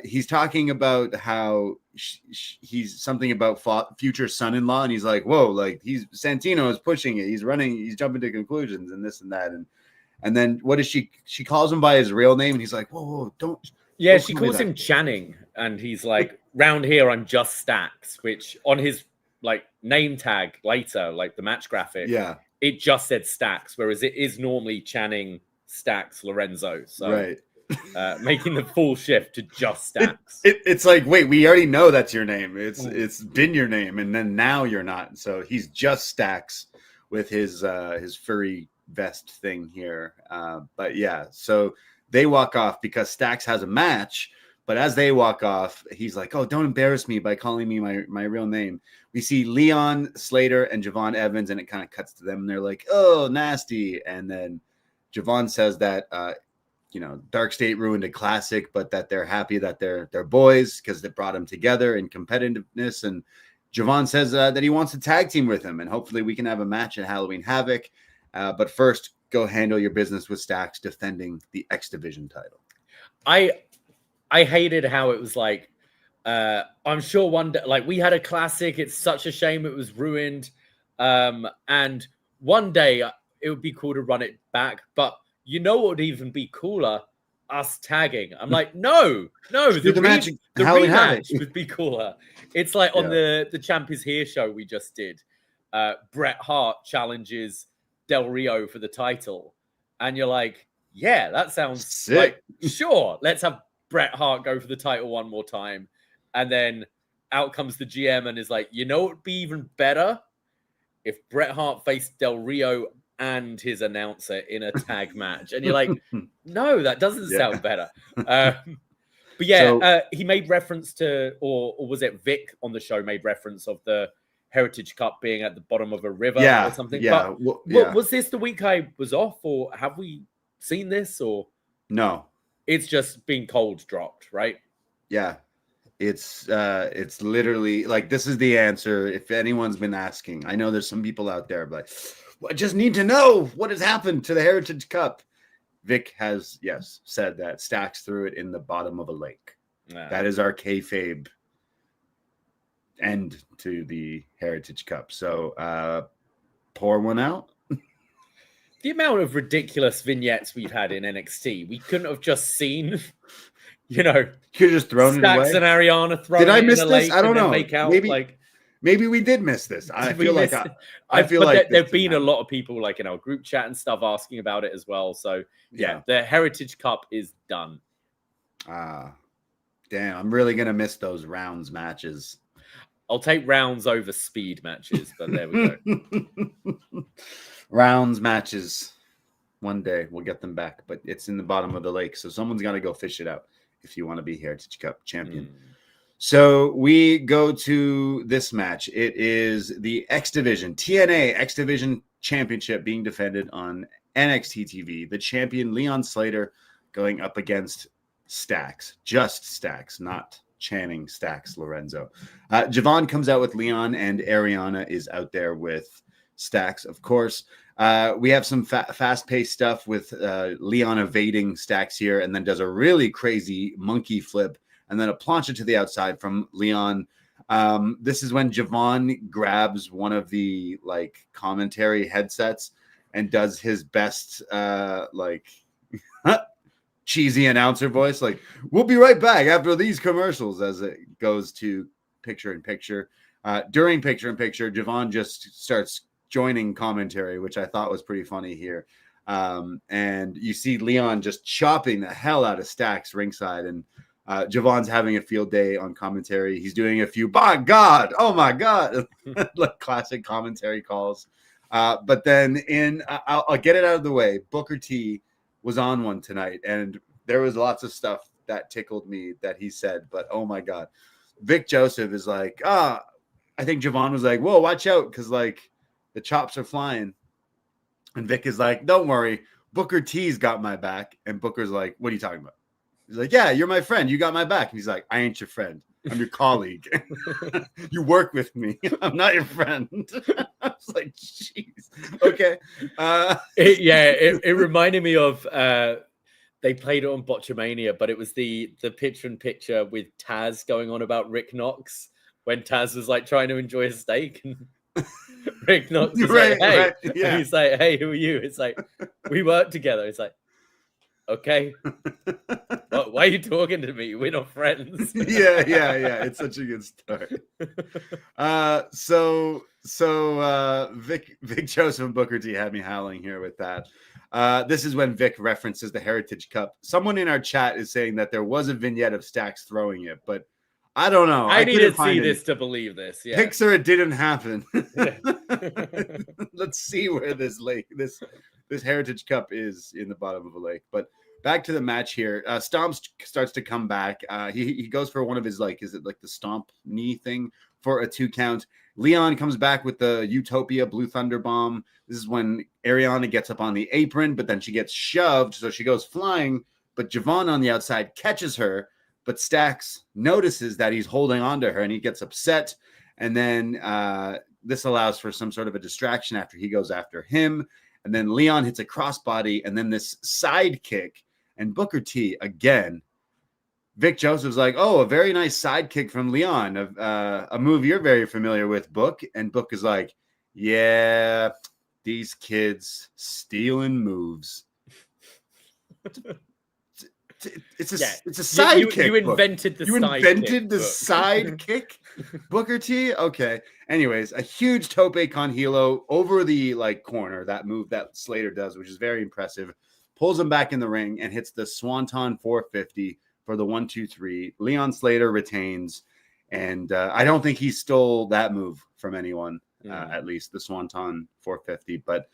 S2: he's talking about how he's something about future son-in-law, and he's like, whoa, like Santino is pushing it, he's jumping to conclusions and this and that, and then what is she calls him by his real name, and he's like, whoa, don't
S3: she calls him Channing, and he's like, round here I'm just Stacks, which on his like name tag later, like the match graphic, it just said Stacks, whereas it is normally Channing, Stacks, Lorenzo. So
S2: right.
S3: Making the full shift to just Stacks.
S2: It's like, wait, we already know that's your name. It's been your name, and then now you're not. So he's just Stacks with his furry vest thing here. But yeah, so they walk off because Stacks has a match. But as they walk off, he's like, "Oh, don't embarrass me by calling me my real name." We see Leon Slater and Javon Evans, and it kind of cuts to them, and they're like, "Oh, nasty!" And then Javon says that. Dark State ruined a classic, but that they're happy that they're boys because they brought them together in competitiveness. And Javon says that he wants to tag team with him, and hopefully we can have a match at Halloween Havoc. But first, go handle your business with Stacks defending the X-Division title.
S3: I hated how it was like I'm sure one day, like we had a classic. It's such a shame it was ruined. And one day it would be cool to run it back. But you know what would even be cooler? Us tagging. I'm like, no, the rematch would be cooler. It's like on the Champ is Here show we just did. Bret Hart challenges Del Rio for the title. And you're like, yeah, that sounds sick. Like, sure, let's have Bret Hart go for the title one more time. And then out comes the GM and is like, you know what would be even better? If Bret Hart faced Del Rio and his announcer in a tag match. And you're like, no, that doesn't sound better. But yeah, he made reference to, or was it Vic on the show made reference of the Heritage Cup being at the bottom of a river or something?
S2: Yeah.
S3: But was this the week I was off, or have we seen this? Or
S2: no?
S3: It's just been cold dropped, right?
S2: Yeah. It's literally like, this is the answer. If anyone's been asking, I know there's some people out there, but I just need to know what has happened to the Heritage Cup. Vic has, said that Stacks threw it in the bottom of a lake. That is our kayfabe end to the Heritage Cup. So pour one out.
S3: The amount of ridiculous vignettes we've had in NXT, we couldn't have just seen, you know,
S2: you just thrown
S3: Stacks
S2: it away.
S3: And Ariana thrown
S2: Did I
S3: it
S2: miss
S3: in the
S2: this?
S3: lake.
S2: I don't know.
S3: Make out,
S2: maybe we did miss this. I feel like
S3: there've been a lot of people like in our group chat and stuff asking about it as well. So yeah. The Heritage Cup is done.
S2: Damn, I'm really gonna miss those rounds matches.
S3: I'll take rounds over speed matches, but there we go.
S2: Rounds matches. One day we'll get them back, but it's in the bottom of the lake, so someone's got to go fish it out if you want to be Heritage Cup champion. So we go to this match. It is the X-Division, TNA X-Division Championship being defended on NXT TV. The champion, Leon Slater, going up against Stacks. Just Stacks, not Channing Stacks Lorenzo. Javon comes out with Leon, and Ariana is out there with Stacks, of course. We have some fast-paced stuff with Leon evading Stacks here, and then does a really crazy monkey flip, and then a plancha to the outside from Leon. This is when Javon grabs one of the commentary headsets and does his best cheesy announcer voice, like, we'll be right back after these commercials, as it goes to picture-in-picture. During picture-in-picture, Javon just starts joining commentary, which I thought was pretty funny here. And you see Leon just chopping the hell out of Stacks ringside, and Javon's having a field day on commentary. He's doing a few, by God, oh my God, like classic commentary calls. But then I'll get it out of the way. Booker T was on one tonight, and there was lots of stuff that tickled me that he said, but oh my God. Vic Joseph is like, I think Javon was like, whoa, watch out, because the chops are flying. And Vic is like, don't worry, Booker T's got my back. And Booker's like, what are you talking about? He's like, yeah, you're my friend. You got my back. And he's like, I ain't your friend. I'm your colleague. You work with me. I'm not your friend. I was like, jeez. Okay.
S3: It reminded me of they played it on Botchamania, but it was the picture-in-picture with Taz going on about Rick Knox when Taz was trying to enjoy a steak, and Rick Knox was hey. Right, yeah. And he's like, hey, who are you? It's like, we work together. It's like, okay. Why are you talking to me? We're not friends.
S2: Yeah. It's such a good start. So Vic Joseph and Booker T had me howling here with that. This is when Vic references the Heritage Cup. Someone in our chat is saying that there was a vignette of Stacks throwing it, but I don't know.
S3: I need to see this to believe this. Yeah.
S2: Pixar, it didn't happen. Let's see where this Heritage Cup is in the bottom of a lake. But back to the match here. Stomp starts to come back. He goes for one of his is it the stomp knee thing for a 2 count. Leon comes back with the Utopia Blue Thunder Bomb. This is when Ariana gets up on the apron, but then she gets shoved, so she goes flying. But Javon on the outside catches her. But Stacks notices that he's holding on to her, and he gets upset. And then this allows for some sort of a distraction after he goes after him. And then Leon hits a crossbody, and then this side kick. And Booker T, again, Vic Joseph's like, oh, a very nice sidekick from Leon, a move you're very familiar with, Book. And Book is like, yeah, these kids stealing moves. It's a sidekick.
S3: You invented the
S2: sidekick, Booker T. Okay. Anyways, a huge tope con hilo over the corner. That move that Slater does, which is very impressive. Pulls him back in the ring and hits the Swanton 450 for the 1-2-3. Leon Slater retains, and I don't think he stole that move from anyone. At least the Swanton 450, but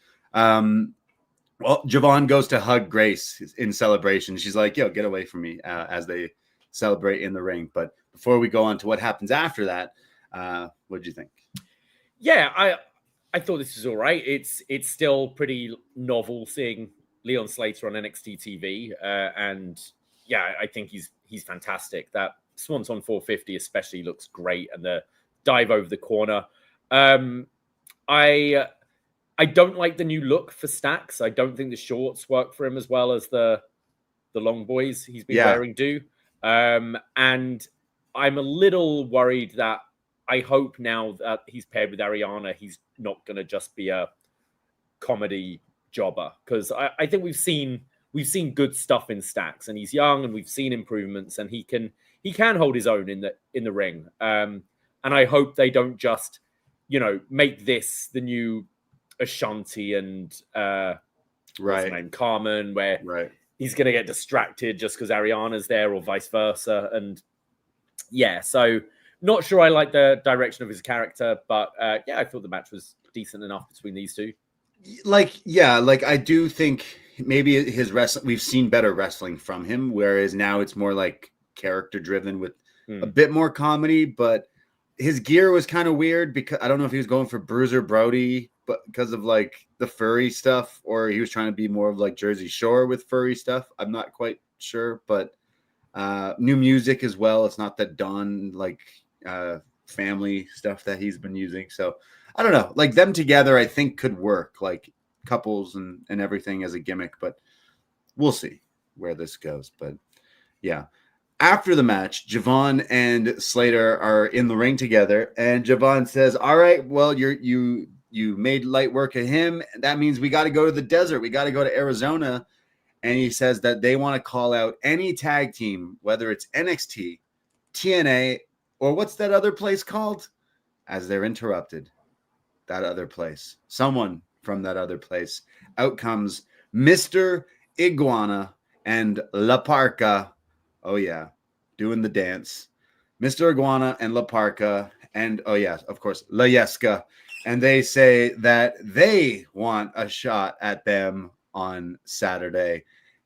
S2: well, Javon goes to hug Grace in celebration. She's like, yo, get away from me, as they celebrate in the ring. But before we go on to what happens after that, what did you think?
S3: Yeah, I thought this was all right. It's still pretty novel seeing Leon Slater on NXT TV. And yeah, I think he's fantastic. That Swanton 450 especially looks great. And the dive over the corner. I don't like the new look for Stacks. I don't think the shorts work for him as well as the long boys he's been wearing do. And I'm a little worried that I hope now that he's paired with Ariana, he's not going to just be a comedy jobber. Because I think we've seen good stuff in Stacks, and he's young, and we've seen improvements, and he can hold his own in the ring. And I hope they don't just make this the new Ashanti and what's her name, Carmen, where he's going to get distracted just because Ariana's there, or vice versa. And yeah, so not sure I like the direction of his character, but I thought the match was decent enough between these two.
S2: I do think maybe his wrestling, we've seen better wrestling from him, whereas now it's more like character driven with a bit more comedy. But his gear was kind of weird because I don't know if he was going for Bruiser Brody, but because of the furry stuff, or he was trying to be more of Jersey Shore with furry stuff. I'm not quite sure, but new music as well. It's not that Dawn family stuff that he's been using. So I don't know, them together, I think could work couples and everything as a gimmick, but we'll see where this goes. But yeah. After the match, Javon and Slater are in the ring together, and Javon says, all right, well, you made light work of him. That means we got to go to the desert. We got to go to Arizona. And he says that they want to call out any tag team, whether it's NXT, TNA, or what's that other place called? As they're interrupted. That other place. Someone from that other place. Out comes Mr. Iguana and La Parca. Oh, yeah. Doing the dance. Mr. Iguana and La Parca. And, oh, yeah, of course, La Yesca. And they say that they want a shot at them on Saturday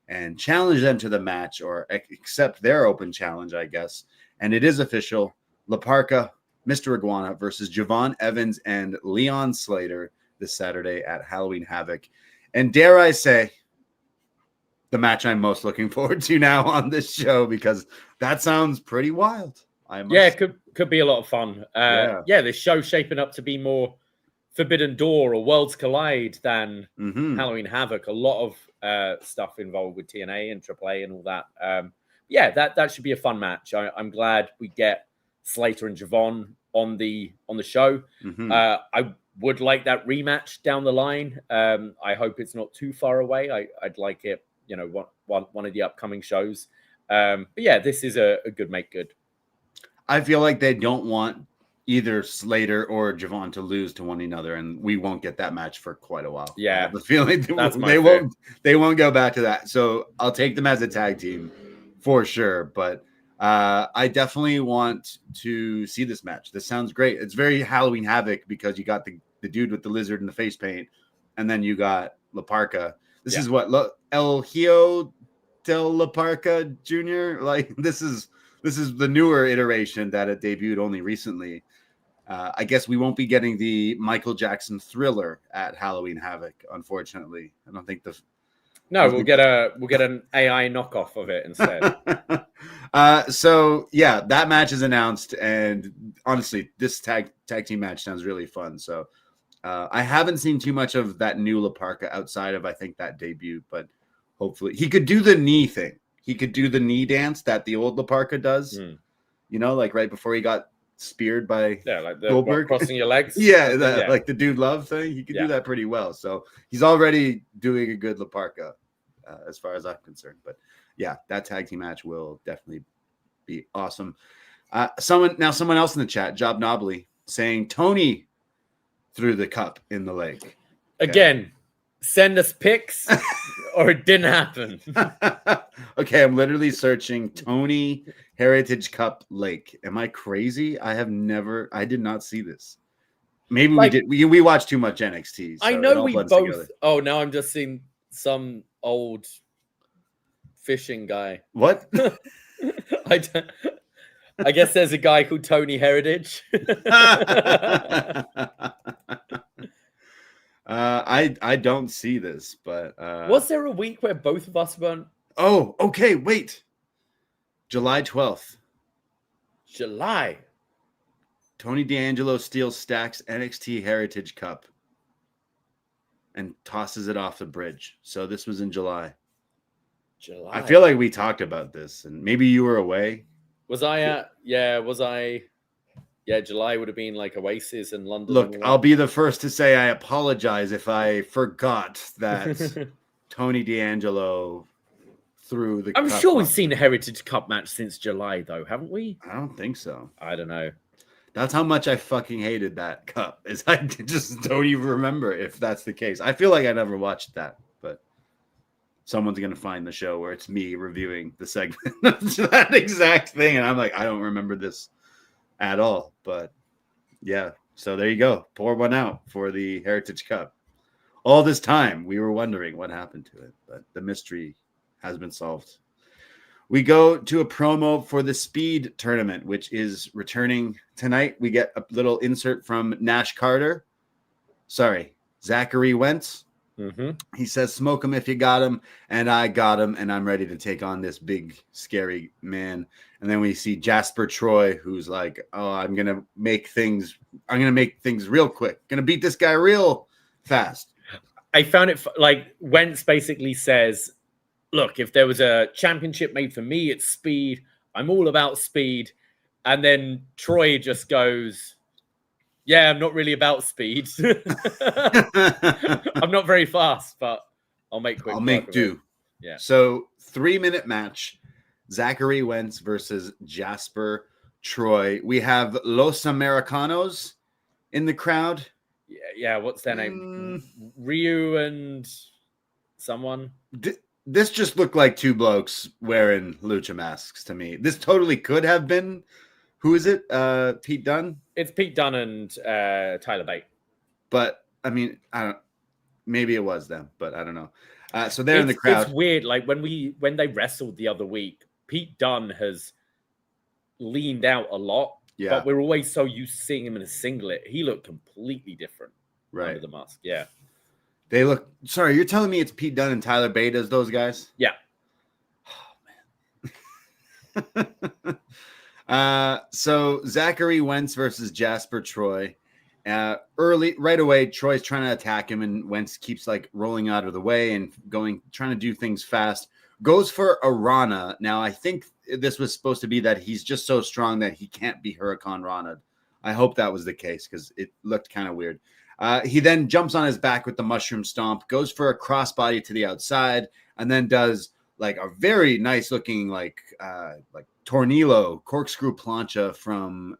S2: and challenge them to the match, or accept their open challenge, I guess. And it is official. La Parca, Mr. Iguana versus Javon Evans and Leon Slater this Saturday at Halloween Havoc. And dare I say, the match I'm most looking forward to now on this show, because that sounds pretty wild.
S3: It could be a lot of fun. This show's shaping up to be more Forbidden Door or Worlds Collide than Halloween Havoc. A lot of stuff involved with TNA and AAA and all that. That should be a fun match. I'm glad we get Slater and Javon on the show. I would like that rematch down the line. I hope it's not too far away. I'd like it, one of the upcoming shows. This is a good make good.
S2: I feel like they don't want either Slater or Javon to lose to one another, and we won't get that match for quite a while.
S3: Yeah,
S2: I have the feeling they won't go back to that. So I'll take them as a tag team for sure. But I definitely want to see this match. This sounds great. It's very Halloween Havoc because you got the dude with the lizard and the face paint, and then you got La Parca. This is what El Hijo del La Parca Jr. This is the newer iteration that it debuted only recently. I guess we won't be getting the Michael Jackson Thriller at Halloween Havoc, unfortunately. I don't think
S3: we'll get an AI knockoff of it instead.
S2: That match is announced, and honestly, this tag team match sounds really fun. So I haven't seen too much of that new La Parca outside of, I think, that debut, but hopefully he could do the knee thing. he could do the knee dance that the old Laparca does. You know, like right before he got speared by
S3: like the
S2: Goldberg.
S3: crossing your legs.
S2: Like the Dude Love thing. He could do that pretty well. So he's already doing a good Laparca as far as I'm concerned. But yeah, that tag team match will definitely be awesome. Someone else in the chat, Job Knobley, saying Tony threw the cup in the lake. Okay.
S3: Again, send us pics or it didn't happen.
S2: Okay, I'm literally searching Tony Heritage Cup Lake. Am I crazy? I did not see this. Maybe we did. We watched too much NXT. So
S3: I know we both.
S2: Together.
S3: Oh, now I'm just seeing some old fishing guy.
S2: What?
S3: I guess there's a guy called Tony Heritage.
S2: I don't see this, but
S3: was there a week where both of us weren't?
S2: Oh, okay. Wait, July 12th.
S3: July.
S2: Tony D'Angelo steals Stack's NXT Heritage Cup and tosses it off the bridge. So this was in July. I feel like we talked about this, and maybe you were away.
S3: Was I at? Yeah, was I? Yeah, July would have been like Oasis in London.
S2: Look, I'll be the first to say I apologize if I forgot that Tony D'Angelo threw the
S3: I'm
S2: cup
S3: sure
S2: off.
S3: we've seen a Heritage Cup match since July, though, haven't we?
S2: I don't think so.
S3: I don't know.
S2: That's how much I fucking hated that cup. Is I just don't even remember if that's the case. I feel like I never watched that, but someone's going to find the show where it's me reviewing the segment of that exact thing. And I'm like, I don't remember this at all. But yeah, so there you go. Pour one out for the Heritage Cup. All this time, we were wondering what happened to it, but the mystery has been solved. We go to a promo for the Speed tournament, which is returning tonight. We get a little insert from Nash Carter. Sorry, Zachary Wentz. He says, smoke him if you got him. And I got him, and I'm ready to take on this big, scary man. And then we see Jasper Troy, who's like, oh, I'm going to make things real quick. Going to beat this guy real fast.
S3: I found it like Wentz basically says, look, if there was a championship made for me, it's Speed. I'm all about speed. And then Troy just goes, yeah, I'm not really about speed. I'm not very fast, but I'll make quick.
S2: I'll make do.
S3: Yeah.
S2: So 3-minute match, Zachary Wentz versus Jasper Troy. We have Los Americanos in the crowd.
S3: Yeah. What's their name? Ryu and someone.
S2: This just looked like two blokes wearing lucha masks to me. This totally could have been. Who is it? Pete Dunne? It's
S3: Pete Dunne and Tyler Bate.
S2: But I mean, maybe it was them, but I don't know. So they're in the crowd.
S3: It's weird. Like when they wrestled the other week, Pete Dunne has leaned out a lot. Yeah. But we're always so used to seeing him in a singlet. He looked completely different under the mask. Yeah.
S2: They look. Sorry, you're telling me it's Pete Dunne and Tyler Bate as those guys?
S3: Yeah.
S2: Oh man. So Zachary Wentz versus Jasper Troy. Right away, Troy's trying to attack him, and Wentz keeps like rolling out of the way and trying to do things fast. Goes for a Rana. Now, I think this was supposed to be that he's just so strong that he can't be Hurricane Rana. I hope that was the case because it looked kind of weird. He then jumps on his back with the mushroom stomp, goes for a crossbody to the outside, and then does like a very nice looking like tornillo corkscrew plancha from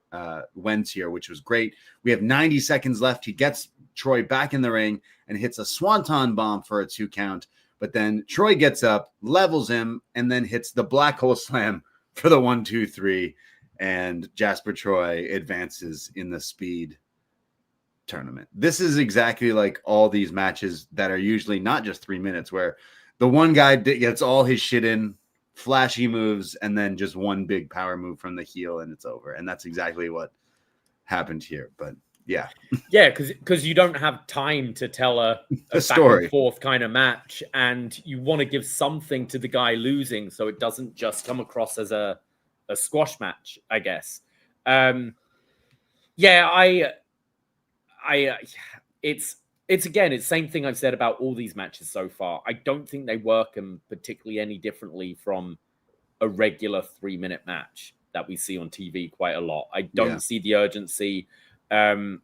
S2: Wentz here, which was great. We have 90 seconds left. He gets Troy back in the ring and hits a swanton bomb for a 2 count. But then Troy gets up, levels him, and then hits the black hole slam for the 1, 2, 3. And Jasper Troy advances in the Speed tournament. This is exactly like all these matches that are usually not just 3 minutes, where the one guy gets all his shit in, flashy moves, and then just one big power move from the heel, and it's over. And that's exactly what happened here. But yeah.
S3: Yeah, because you don't have time to tell a back
S2: story.
S3: And forth kind of match, and you want to give something to the guy losing so it doesn't just come across as a squash match, I guess. It's again, it's same thing I've said about all these matches so far. I don't think they work them particularly any differently from a regular 3-minute match that we see on TV quite a lot. I don't see the urgency. I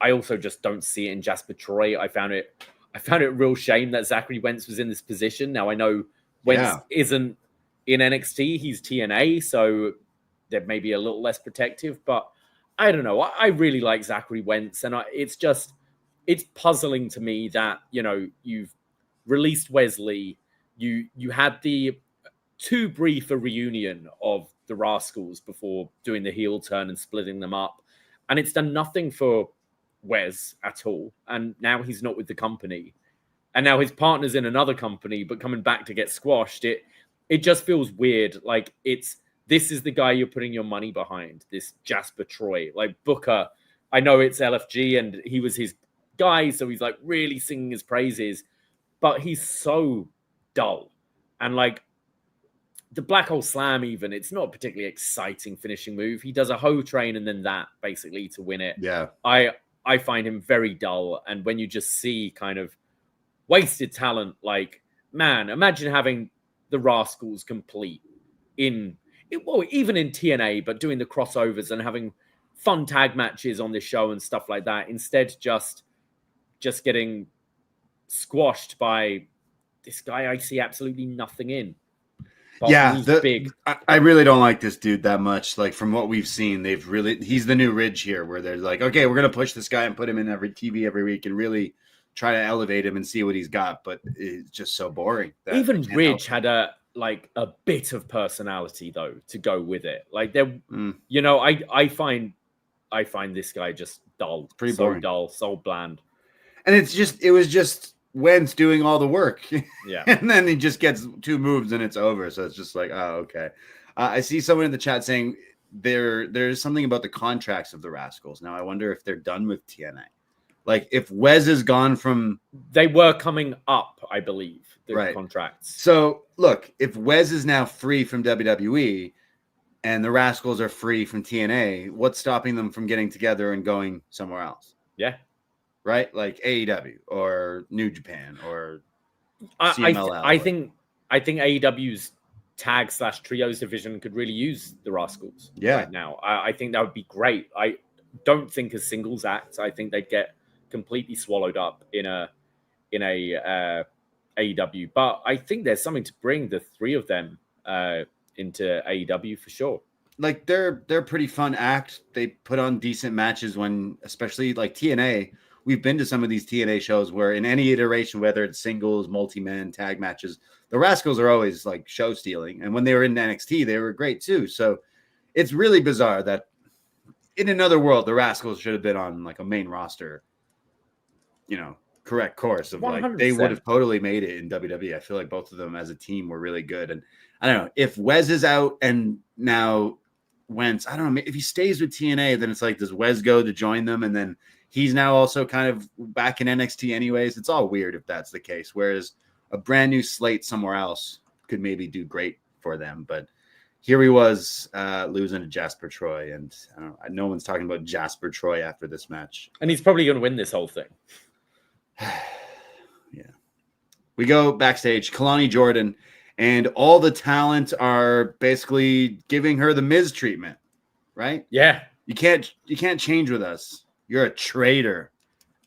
S3: also just don't see it in Jasper Troy. I found it a real shame that Zachary Wentz was in this position. Now I know Wentz isn't in NXT, he's TNA, so they're maybe a little less protective, but I don't know. I really like Zachary Wentz, and it's puzzling to me that, you know, you've released Wesley, you had the too brief a reunion of the Rascals before doing the heel turn and splitting them up, and it's done nothing for Wes at all, and now he's not with the company, and now his partner's in another company but coming back to get squashed. It just feels weird. Like, this is the guy you're putting your money behind, this Jasper Troy. Like, Booker, I know it's LFG and he was his guy, so he's like really singing his praises, but he's so dull. And like the Black Hole Slam, even, it's not a particularly exciting finishing move. He does a hoe train and then that basically to win it.
S2: Yeah.
S3: I find him very dull. And when you just see kind of wasted talent, like, man, imagine having the Rascals complete even in TNA, but doing the crossovers and having fun tag matches on this show and stuff like that. Instead, just getting squashed by this guy I see absolutely nothing in. But he's big.
S2: I really don't like this dude that much. Like, from what we've seen, he's the new Ridge here, where they're like, okay, we're gonna push this guy and put him in every TV every week and really try to elevate him and see what he's got. But it's just so boring.
S3: Even Ridge had a bit of personality though to go with it. Like, you know, I find this guy just dull,
S2: pretty
S3: so
S2: boring,
S3: dull, so bland.
S2: And it was just Wentz doing all the work.
S3: Yeah.
S2: And then he just gets 2 moves and it's over. So it's just like, oh, okay. I see someone in the chat saying there's something about the contracts of the Rascals. Now I wonder if they're done with TNA. Like, if Wes is gone from...
S3: They were coming up, I believe, the contracts.
S2: So, look, if Wes is now free from WWE and the Rascals are free from TNA, what's stopping them from getting together and going somewhere else?
S3: Yeah.
S2: Right? Like AEW or New Japan or CMLL.
S3: I think AEW's tag/trios division could really use the Rascals right now. I think that would be great. I don't think as singles acts, I think they'd get completely swallowed up in a AEW. But I think there's something to bring the 3 of them into AEW for sure.
S2: Like, they're a pretty fun act. They put on decent matches when, especially like TNA. We've been to some of these TNA shows where in any iteration, whether it's singles, multi-man, tag matches, the Rascals are always like show stealing. And when they were in NXT, they were great too. So it's really bizarre that in another world, the Rascals should have been on like a main roster, you know, correct course of 100%. Like, they would have totally made it in WWE. I feel like both of them as a team were really good. And I don't know if Wes is out and now Wentz, I don't know if he stays with TNA, then it's like, does Wes go to join them? And then he's now also kind of back in NXT anyways. It's all weird if that's the case. Whereas a brand new slate somewhere else could maybe do great for them. But here he was losing to Jasper Troy. And I don't know, no one's talking about Jasper Troy after this match.
S3: And he's probably going to win this whole thing.
S2: Yeah. We go backstage. Kalani Jordan and all the talent are basically giving her the Miz treatment, right?
S3: Yeah.
S2: You can't change with us. You're a traitor,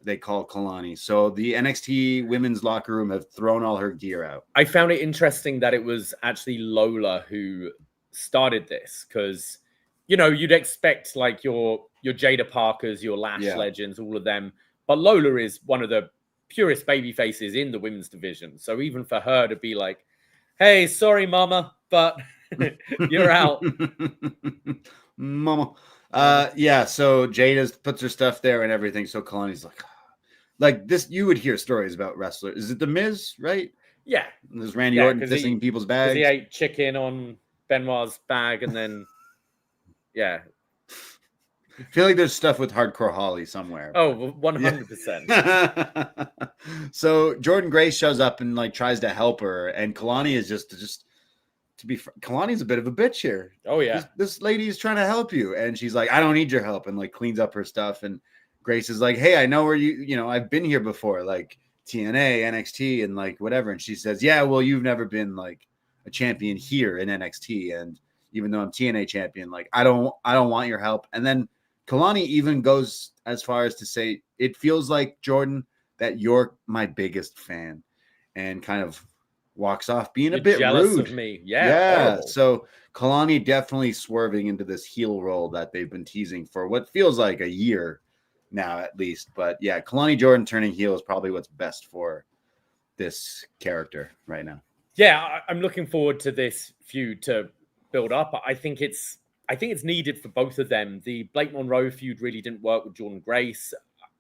S2: they call Kalani. So the NXT women's locker room have thrown all her gear out.
S3: I found it interesting that it was actually Lola who started this, because, you know, you'd expect like your Jada Parkers, your Lash Legends, all of them. But Lola is one of the purest baby faces in the women's division. So even for her to be like, hey, sorry, mama, but you're out.
S2: Mama. So Jada puts her stuff there and everything. So Kalani's like this, you would hear stories about wrestlers. Is it The Miz, right?
S3: Yeah.
S2: There's Randy Orton kissing people's bags.
S3: He ate chicken on Benoit's bag and then, yeah.
S2: I feel like there's stuff with Hardcore Holly somewhere.
S3: Oh, 100%.
S2: So Jordan Grace shows up and like tries to help her, and Kalani is just to be Kalani's a bit of a bitch here.
S3: Oh yeah.
S2: This lady is trying to help you, and she's like, I don't need your help, and like cleans up her stuff. And Grace is like, hey, I know where you know, I've been here before, like TNA, NXT, and like whatever. And she says, yeah, well, you've never been like a champion here in NXT. And even though I'm TNA champion, like I don't want your help. And then Kalani even goes as far as to say, it feels like, Jordan, that you're my biggest fan, and kind of walks off being a bit
S3: jealous
S2: rude
S3: of me. Yeah. Horrible.
S2: So Kalani definitely swerving into this heel role that they've been teasing for what feels like a year now, at least. But yeah, Kalani Jordan turning heel is probably what's best for this character right now.
S3: Yeah, I'm looking forward to this feud to build up. I think it's needed for both of them. The Blake Monroe feud really didn't work with Jordynne Grace.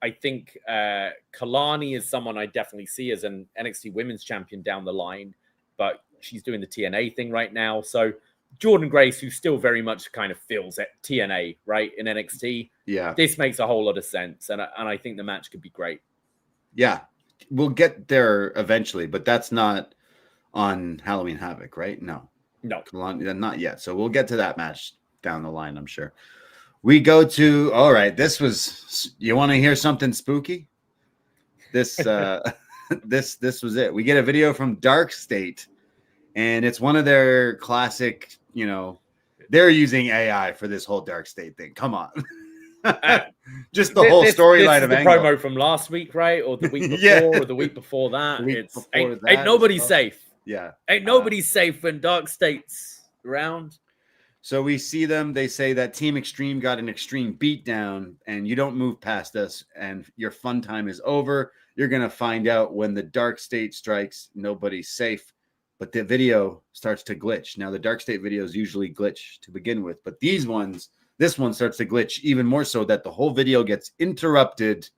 S3: I think Kalani is someone I definitely see as an NXT Women's Champion down the line, but she's doing the TNA thing right now. So Jordynne Grace, who still very much kind of feels at TNA, right, in NXT.
S2: Yeah,
S3: this makes a whole lot of sense, and I think the match could be great.
S2: Yeah, we'll get there eventually, but that's not on Halloween Havoc, right? No, Kalani, not yet. So we'll get to that match down the line, I'm sure. We go to, all right, this was, you want to hear something spooky? This this was it. We get a video from Dark State, and it's one of their classic, they're using AI for this whole Dark State thing. Come on. Just the whole storyline of
S3: the
S2: Angle.
S3: promo from last week, right? Or the week before, or the week before that. Ain't nobody safe.
S2: Yeah.
S3: Ain't nobody safe when Dark State's around.
S2: So we see them. They say that Team Extreme got an extreme beatdown, and you don't move past us, and your fun time is over. You're going to find out when the Dark State strikes. Nobody's safe. But the video starts to glitch. Now, the Dark State videos usually glitch to begin with, but this one starts to glitch even more so that the whole video gets interrupted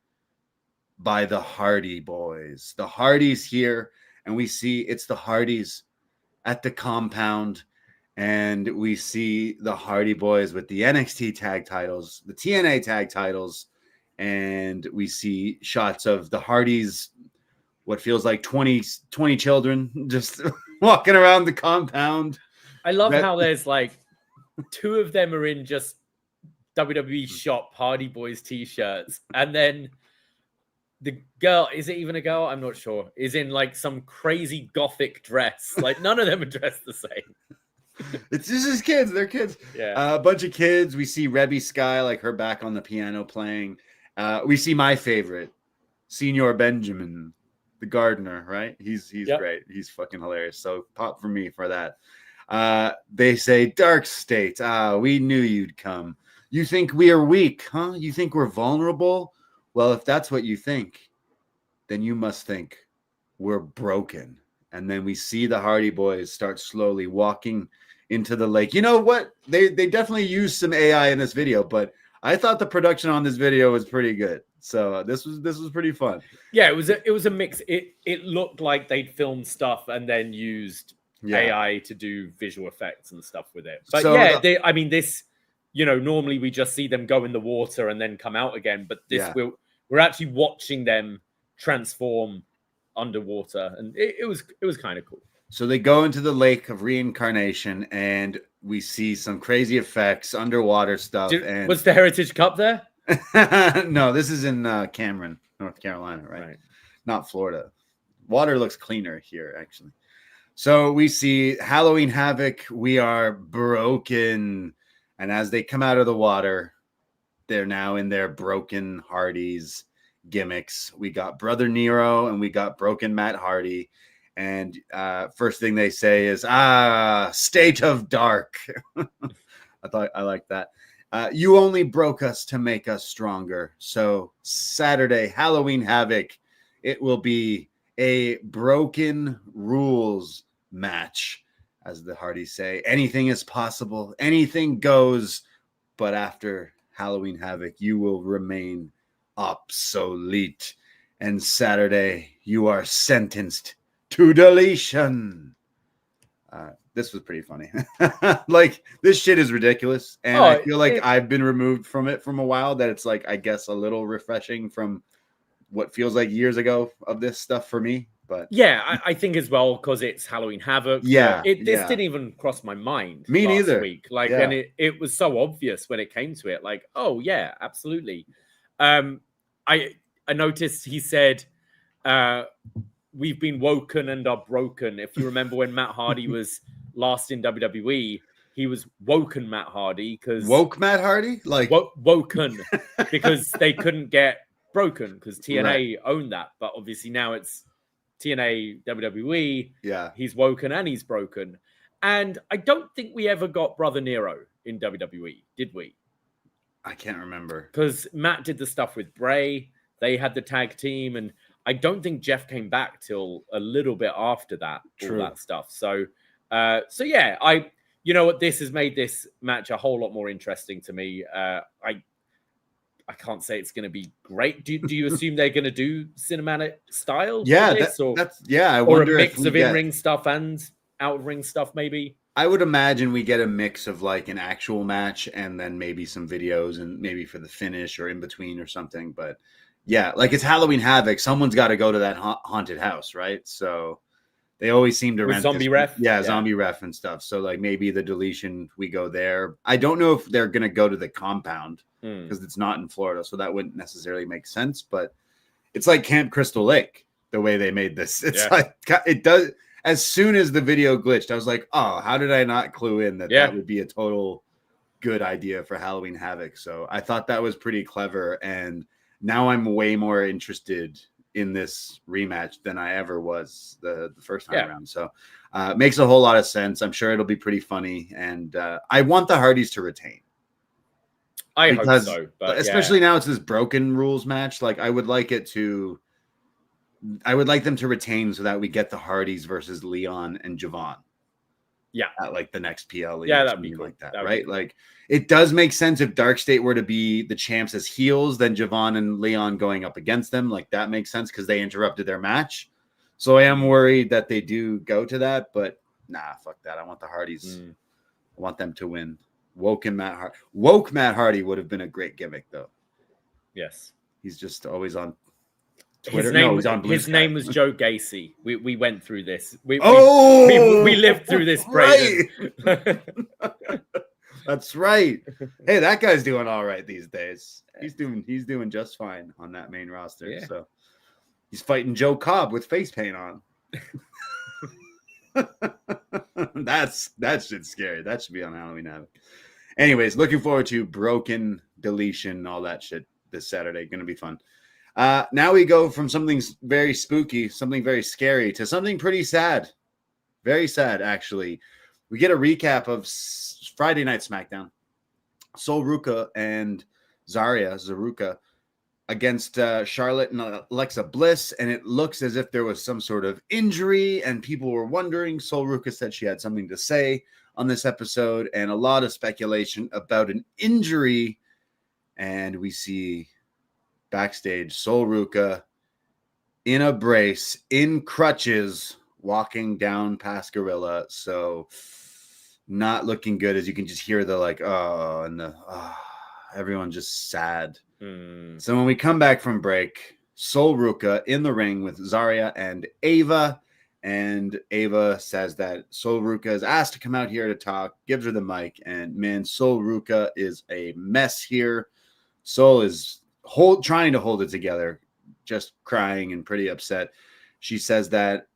S2: by the Hardy Boys. The Hardys here, and we see it's the Hardys at the compound. And we see the Hardy Boys with the NXT tag titles, the TNA tag titles, and we see shots of the Hardys, what feels like 20 children just walking around the compound.
S3: I love how there's like two of them are in just WWE shop Hardy Boys t-shirts, and then the girl, is it even a girl? I'm not sure, is in like some crazy gothic dress. Like none of them are dressed the same.
S2: It's just kids. They're kids.
S3: Yeah.
S2: A bunch of kids. We see Rebby Sky, like her back on the piano playing. We see my favorite, Senor Benjamin, the gardener, right? He's great. He's fucking hilarious. So pop for me for that. They say, Dark State. We knew you'd come. You think we are weak, huh? You think we're vulnerable? Well, if that's what you think, then you must think we're broken. And then we see the Hardy Boys start slowly walking into the lake. You know what? They definitely used some AI in this video, but I thought the production on this video was pretty good. So this was pretty fun.
S3: Yeah, it was a mix. It looked like they'd filmed stuff and then used AI to do visual effects and stuff with it. But so this, normally we just see them go in the water and then come out again. But this we're actually watching them transform underwater, and it was kind of cool.
S2: So they go into the lake of reincarnation, and we see some crazy effects, underwater stuff.
S3: Was the Heritage Cup there?
S2: No, this is in Cameron, North Carolina, right? Not Florida. Water looks cleaner here, actually. So we see Halloween Havoc. We are broken, and as they come out of the water, they're now in their broken Hardys gimmicks. We got Brother Nero and we got broken Matt Hardy, and first thing they say is state of dark. I like that. You only broke us to make us stronger. So Saturday, Halloween Havoc, it will be a broken rules match, as the Hardys say. Anything is possible, anything goes, but after Halloween Havoc, you will remain obsolete, and Saturday you are sentenced to deletion. This was pretty funny. Like, this shit is ridiculous, and I feel like I've been removed from it from a while, that it's like, I guess, a little refreshing from what feels like years ago of this stuff for me. But
S3: yeah, I think as well, because it's Halloween Havoc. This didn't even cross my mind.
S2: Me neither.
S3: Week. Like, and it was so obvious when it came to it. Like, oh yeah, absolutely. I noticed he said we've been woken and are broken. If you remember when Matt Hardy was last in WWE, he was woken Matt Hardy because
S2: woke Matt Hardy, like
S3: woken because they couldn't get broken because TNA owned that. But obviously now it's TNA WWE.
S2: Yeah,
S3: he's woken and he's broken. And I don't think we ever got Brother Nero in WWE, did we?
S2: I can't remember
S3: because Matt did the stuff with Bray. They had the tag team, and I don't think Jeff came back till a little bit after that.
S2: True.
S3: All that stuff. So yeah, you know what? This has made this match a whole lot more interesting to me. I can't say it's going to be great. Do you assume they're going to do cinematic style?
S2: Yeah,
S3: this,
S2: I
S3: or
S2: wonder
S3: a mix
S2: if
S3: of in-ring stuff and out-ring stuff, maybe.
S2: I would imagine we get a mix of like an actual match and then maybe some videos and maybe for the finish or in between or something. But yeah, like it's Halloween Havoc. Someone's got to go to that haunted house, right? So they always seem to rent
S3: zombie ref.
S2: Yeah, zombie ref and stuff. So like maybe the deletion, we go there. I don't know if they're going to go to the compound because it's not in Florida. So that wouldn't necessarily make sense. But it's like Camp Crystal Lake, the way they made this. It's like it does. As soon as the video glitched, I was like, oh, how did I not clue in that that would be a total good idea for Halloween Havoc? So I thought that was pretty clever. And now I'm way more interested in this rematch than I ever was the first time around. So it makes a whole lot of sense. I'm sure it'll be pretty funny. And I want the Hardys to retain.
S3: I hope so. But
S2: especially now it's this broken rules match. Like I would like them to retain so that we get the Hardys versus Leon and Javon.
S3: Yeah.
S2: At like the next PLE.
S3: Yeah, that'd be cool.
S2: Like that, right? Cool. Like it does make sense if Dark State were to be the champs as heels, then Javon and Leon going up against them. Like that makes sense because they interrupted their match. So I am worried that they do go to that, but nah, fuck that. I want the Hardys. I want them to win. Woke Matt Hardy would have been a great gimmick though.
S3: Yes.
S2: He's just always on Twitter.
S3: His name was Joe Gacy. We went through this. We lived through this, Braden.
S2: Right. That's right. Hey, that guy's doing all right these days. He's doing just fine on that main roster. Yeah. So he's fighting Joe Cobb with face paint on. That shit's scary. That should be on Halloween Havoc. Anyways, looking forward to Broken, Deletion, all that shit this Saturday. Gonna be fun. Now we go from something very spooky, something very scary, to something pretty sad. Very sad, actually. We get a recap of Friday Night SmackDown. Sol Ruca and Zaruka against Charlotte and Alexa Bliss, and it looks as if there was some sort of injury, and people were wondering. Sol Ruca said she had something to say on this episode, and a lot of speculation about an injury, and we see backstage Sol Ruca in a brace, in crutches, walking down past Gorilla. So not looking good, as you can just hear the like, oh, and the everyone just sad. So when we come back from break, Sol Ruca in the ring with Zarya and Ava, and Ava says that Sol Ruca is asked to come out here to talk, gives her the mic, and man, Sol Ruca is a mess here. Sol is trying to hold it together, just crying and pretty upset. She says that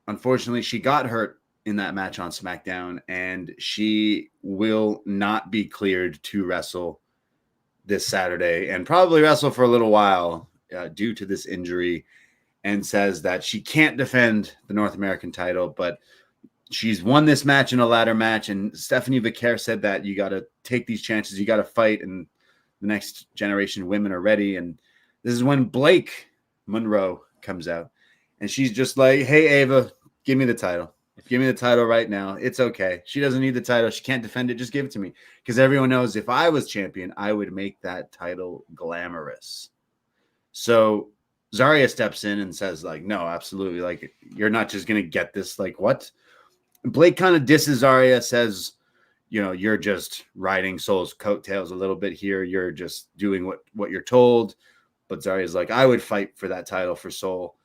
S2: unfortunately she got hurt in that match on SmackDown, and she will not be cleared to wrestle this Saturday and probably wrestle for a little while due to this injury, and says that she can't defend the North American title, but she's won this match in a ladder match. And Stephanie Vicaire said that you got to take these chances, you got to fight, and the next generation of women are ready. And this is when Blake Monroe comes out, and she's just like, hey, Ava, give me the title. Give me the title right now. It's okay. She doesn't need the title. She can't defend it. Just give it to me. Because everyone knows if I was champion, I would make that title glamorous. So Zarya steps in and says, like, no, absolutely. Like, you're not just going to get this. Like, what? Blake kind of disses Zarya, says, you know, you're just riding Sol's coattails a little bit here. You're just doing what you're told. But Zarya's like, I would fight for that title for Sol.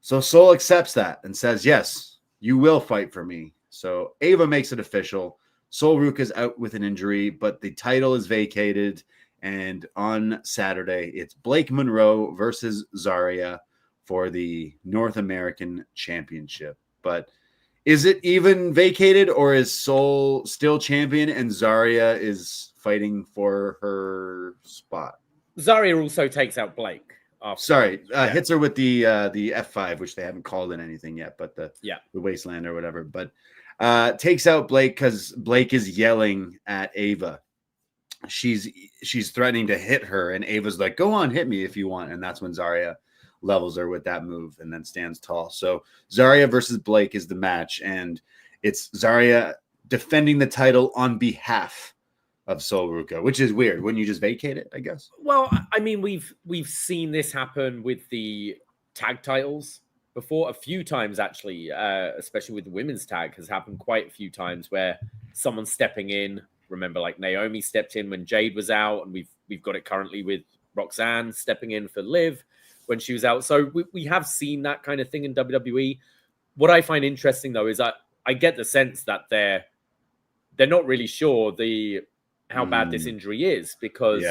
S2: So Sol accepts that and says, yes, you will fight for me. So Ava makes it official. Sol Ruca's out with an injury, but the title is vacated. And on Saturday, it's Blake Monroe versus Zarya for the North American Championship. But is it even vacated, or is Soul still champion and Zarya is fighting for her spot?
S3: Zarya also takes out Blake.
S2: Hits her with the F5, which they haven't called in anything yet, but the wasteland or whatever. But takes out Blake because Blake is yelling at Ava. She's threatening to hit her, and Ava's like, "Go on, hit me if you want." And that's when Zarya levels her with that move and then stands tall. So Zarya versus Blake is the match, and it's Zarya defending the title on behalf of Sol Ruca, which is weird. Wouldn't you just vacate it, I guess?
S3: Well, I mean, we've seen this happen with the tag titles before a few times, actually, especially with the women's tag has happened quite a few times where someone's stepping in. Remember, like Naomi stepped in when Jade was out, and we've got it currently with Roxanne stepping in for Liv when she was out. So we have seen that kind of thing in WWE. What I find interesting, though, is I get the sense that they're not really sure how bad this injury is, because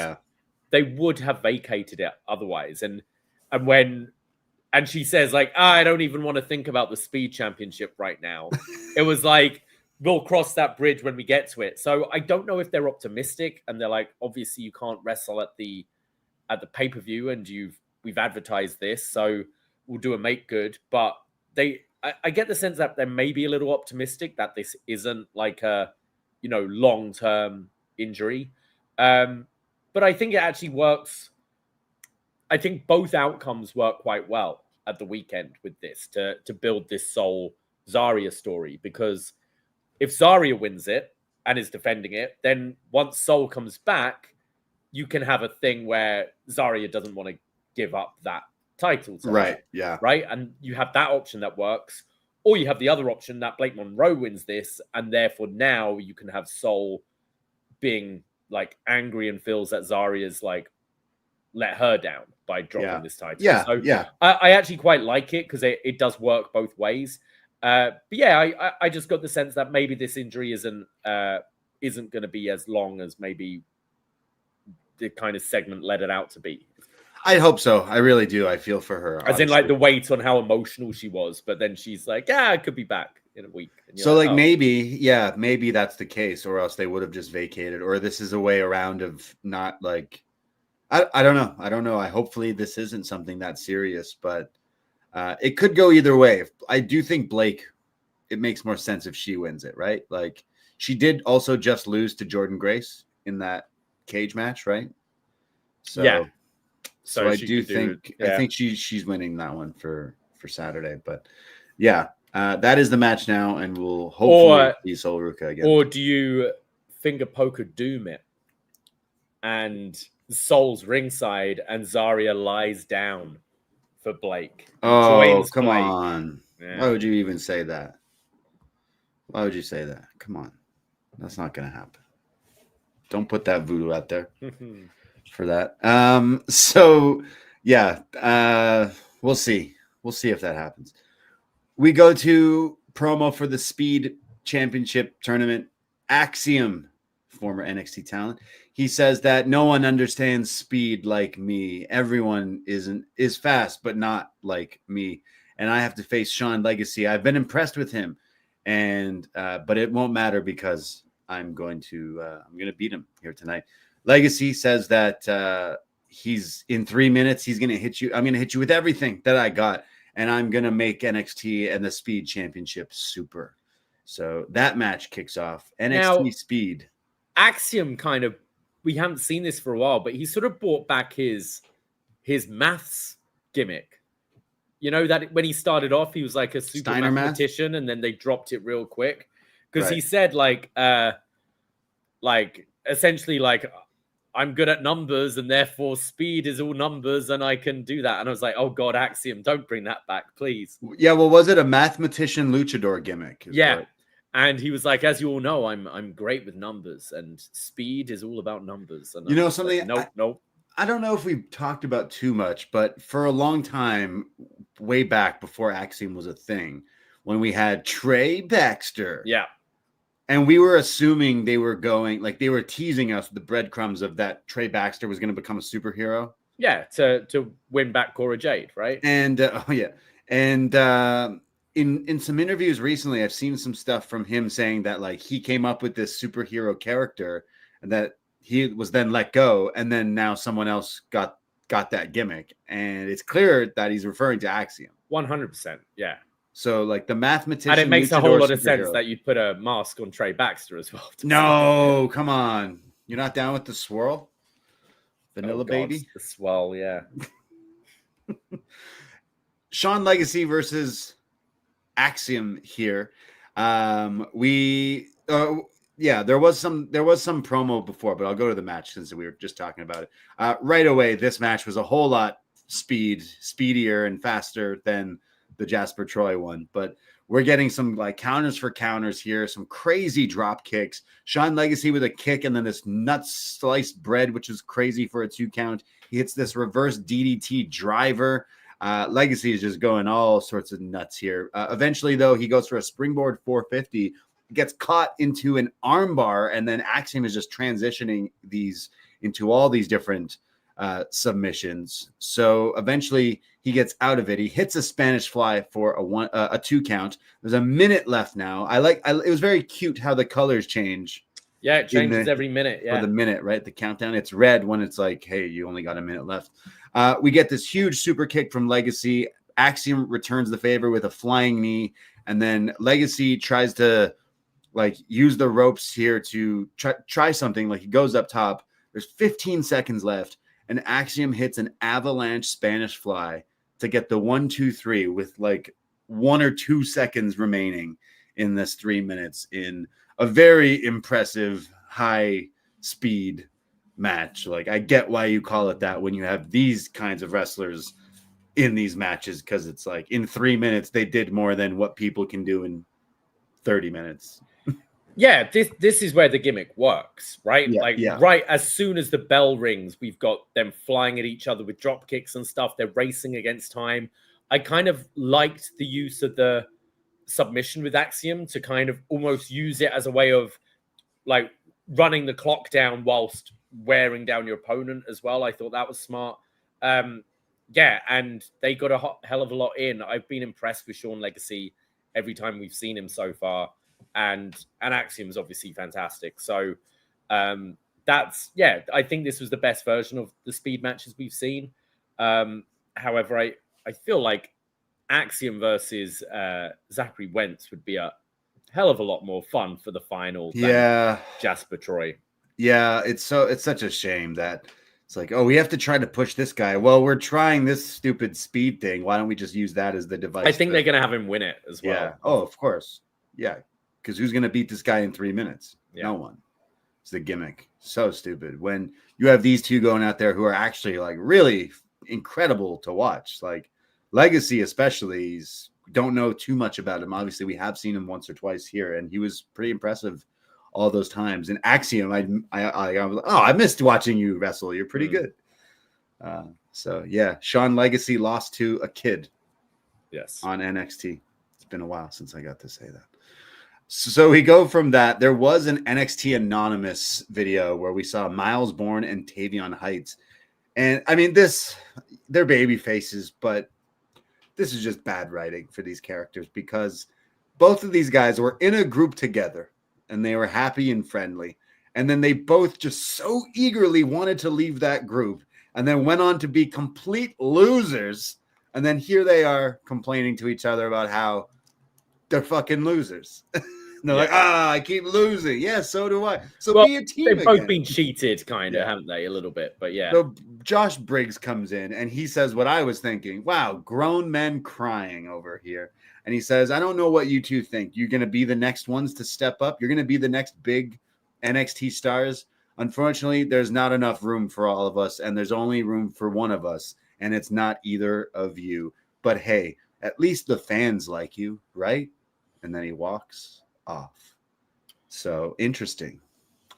S3: they would have vacated it otherwise. And she says, like, I don't even want to think about the Speed Championship right now. It was like, we'll cross that bridge when we get to it. So I don't know if they're optimistic, and they're like, obviously you can't wrestle at the pay-per-view, and we've advertised this, so we'll do a make good. But I get the sense that they may be a little optimistic that this isn't like a long-term injury. But I think it actually works. I think both outcomes work quite well at the weekend with this to build this Soul Zarya story, because if Zarya wins it and is defending it, then once Soul comes back, you can have a thing where Zarya doesn't want to give up that title to her, right? And you have that option that works, or you have the other option that Blake Monroe wins this, and therefore now you can have Soul being like angry and feels that Zarya's like let her down by dropping this title. I actually quite like it because it does work both ways. But I just got the sense that maybe this injury isn't going to be as long as maybe the kind of segment let it out to be.
S2: I hope so. I really do. I feel for her.
S3: As in, like, the weight on how emotional she was, but then she's like, I could be back in a week.
S2: So like, maybe that's the case, or else they would have just vacated, or this is a way around of not like, I don't know. Hopefully this isn't something that serious, but it could go either way. I do think Blake, it makes more sense if she wins it, right? Like, she did also just lose to Jordan Grace in that cage match, right? So I do think I think she's winning that one for Saturday. But that is the match now, and we'll hopefully see Sol Ruca again.
S3: Or do you finger poker doom it, and Soul's ringside, and Zarya lies down for Blake?
S2: Oh, come on! Yeah. Why would you even say that? Why would you say that? Come on, that's not going to happen. Don't put that voodoo out there for that. We'll see. We'll see if that happens. We go to promo for the Speed Championship tournament. Axiom, former NXT talent, he says that no one understands speed like me. Everyone is fast, but not like me. And I have to face Sean Legacy. I've been impressed with him, and but it won't matter because I'm going to beat him here tonight. Legacy says that he's in 3 minutes. He's going to hit you. I'm going to hit you with everything that I got, and I'm going to make NXT and the Speed Championship super. So that match kicks off. NXT now, Speed.
S3: Axiom we haven't seen this for a while, but he sort of brought back his maths gimmick. You know, that when he started off, he was like a super
S2: Steiner
S3: mathematician,
S2: math?
S3: And then they dropped it real quick. Because he said like essentially like, I'm good at numbers and therefore speed is all numbers and I can do that. And I was like, oh God, Axiom, don't bring that back, please.
S2: Yeah, well, was it a mathematician luchador gimmick?
S3: Yeah. And he was like, as you all know, I'm great with numbers and speed is all about numbers. And
S2: you know something?
S3: Like, nope.
S2: I don't know if we've talked about too much, but for a long time, way back before Axiom was a thing, when we had Trey Baxter.
S3: Yeah.
S2: And we were assuming they were teasing us with the breadcrumbs of that Trey Baxter was going to become a superhero.
S3: Yeah, to win back Cora Jade, right?
S2: And in some interviews recently, I've seen some stuff from him saying that like he came up with this superhero character and that he was then let go, and then now someone else got that gimmick, and it's clear that he's referring to Axiom.
S3: 100%, yeah.
S2: So like the mathematician,
S3: and it makes a whole lot of sense that you'd put a mask on Trey Baxter as well.
S2: No, come on, you're not down with the swirl, Vanilla Baby,
S3: the swirl, yeah.
S2: Sean Legacy versus Axiom here. There was some promo before, but I'll go to the match since we were just talking about it. Right away, this match was a whole lot speedier and faster than the Jasper Troy one, but we're getting some like counters for counters here, some crazy drop kicks. Sean Legacy with a kick and then this nuts sliced bread, which is crazy for a 2 count. He hits this reverse DDT driver. Legacy is just going all sorts of nuts here. Eventually, though, he goes for a springboard 450, gets caught into an armbar, and then Axiom is just transitioning these into all these different submissions. So eventually he gets out of it. He hits a Spanish fly for a 2 count. There's a minute left now. It was very cute how the colors change.
S3: Yeah, it changes every minute. Yeah,
S2: for the minute, right? The countdown. It's red when it's like, hey, you only got a minute left. We get this huge super kick from Legacy. Axiom returns the favor with a flying knee, and then Legacy tries to like use the ropes here to try something. Like he goes up top. There's 15 seconds left, and Axiom hits an avalanche Spanish fly to get the 1, 2, 3 with like 1 or 2 seconds remaining in this 3 minutes in a very impressive high speed match. Like I get why you call it that when you have these kinds of wrestlers in these matches, because it's like in 3 minutes they did more than what people can do in 30 minutes.
S3: Yeah, this is where the gimmick works, right?
S2: Yeah,
S3: right as soon as the bell rings, we've got them flying at each other with drop kicks and stuff. They're racing against time. I kind of liked the use of the submission with Axiom to kind of almost use it as a way of like running the clock down whilst wearing down your opponent as well. I thought that was smart. Yeah, and they got a hell of a lot in. I've been impressed with Sean Legacy every time we've seen him so far. And Axiom is obviously fantastic. So that's, yeah, I think this was the best version of the speed matches we've seen. However, I feel like Axiom versus Zachary Wentz would be a hell of a lot more fun for the final than Jasper Troy.
S2: Yeah, it's such a shame that it's like, oh, we have to try to push this guy. Well, we're trying this stupid speed thing. Why don't we just use that as the device?
S3: I think they're going to have him win it as well.
S2: Yeah. Oh, of course. Yeah. Because who's going to beat this guy in 3 minutes?
S3: Yeah.
S2: No one. It's the gimmick. So stupid. When you have these two going out there who are actually like really incredible to watch. Like Legacy especially, don't know too much about him. Obviously, we have seen him once or twice here, and he was pretty impressive all those times. And Axiom, I was like, oh, I missed watching you wrestle. You're pretty good. So yeah, Sean Legacy lost to a kid.
S3: Yes.
S2: On NXT. It's been a while since I got to say that. So we go from that. There was an NXT Anonymous video where we saw Miles Bourne and Tavion Heights. And I mean, they're baby faces, but this is just bad writing for these characters because both of these guys were in a group together and they were happy and friendly. And then they both just so eagerly wanted to leave that group and then went on to be complete losers. And then here they are complaining to each other about how they're fucking losers. They're like, I keep losing. Yeah, so do I. So be a team.
S3: They've both been cheated, kind of, haven't they? A little bit, but yeah.
S2: So Josh Briggs comes in and he says what I was thinking. Wow, grown men crying over here. And he says, I don't know what you two think. You're going to be the next ones to step up. You're going to be the next big NXT stars. Unfortunately, there's not enough room for all of us, and there's only room for one of us, and it's not either of you. But hey, at least the fans like you, right? And then he walks off. So interesting.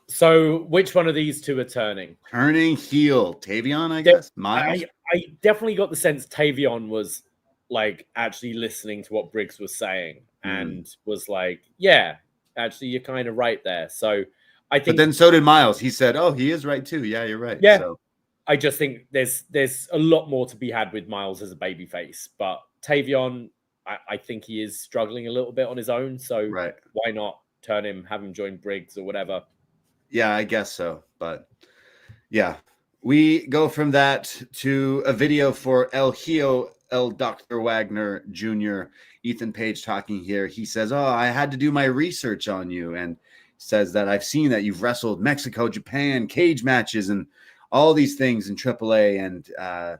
S3: So which one of these two are turning?
S2: Turning heel. Tavion, I guess. Miles?
S3: I definitely got the sense Tavion was like actually listening to what Briggs was saying and was like, yeah, actually you're kind of right there. So I think.
S2: But then so did Miles. He said, oh, he is right too. Yeah, you're right.
S3: Yeah.
S2: So.
S3: I just think there's a lot more to be had with Miles as a babyface, but Tavion, I think he is struggling a little bit on his own. So why not have him join Briggs or whatever?
S2: Yeah, I guess so. But yeah, we go from that to a video for El Hijo, El Dr. Wagner Jr., Ethan Page talking here. He says, I had to do my research on you, and says that I've seen that you've wrestled Mexico, Japan, cage matches, and all these things in AAA. And,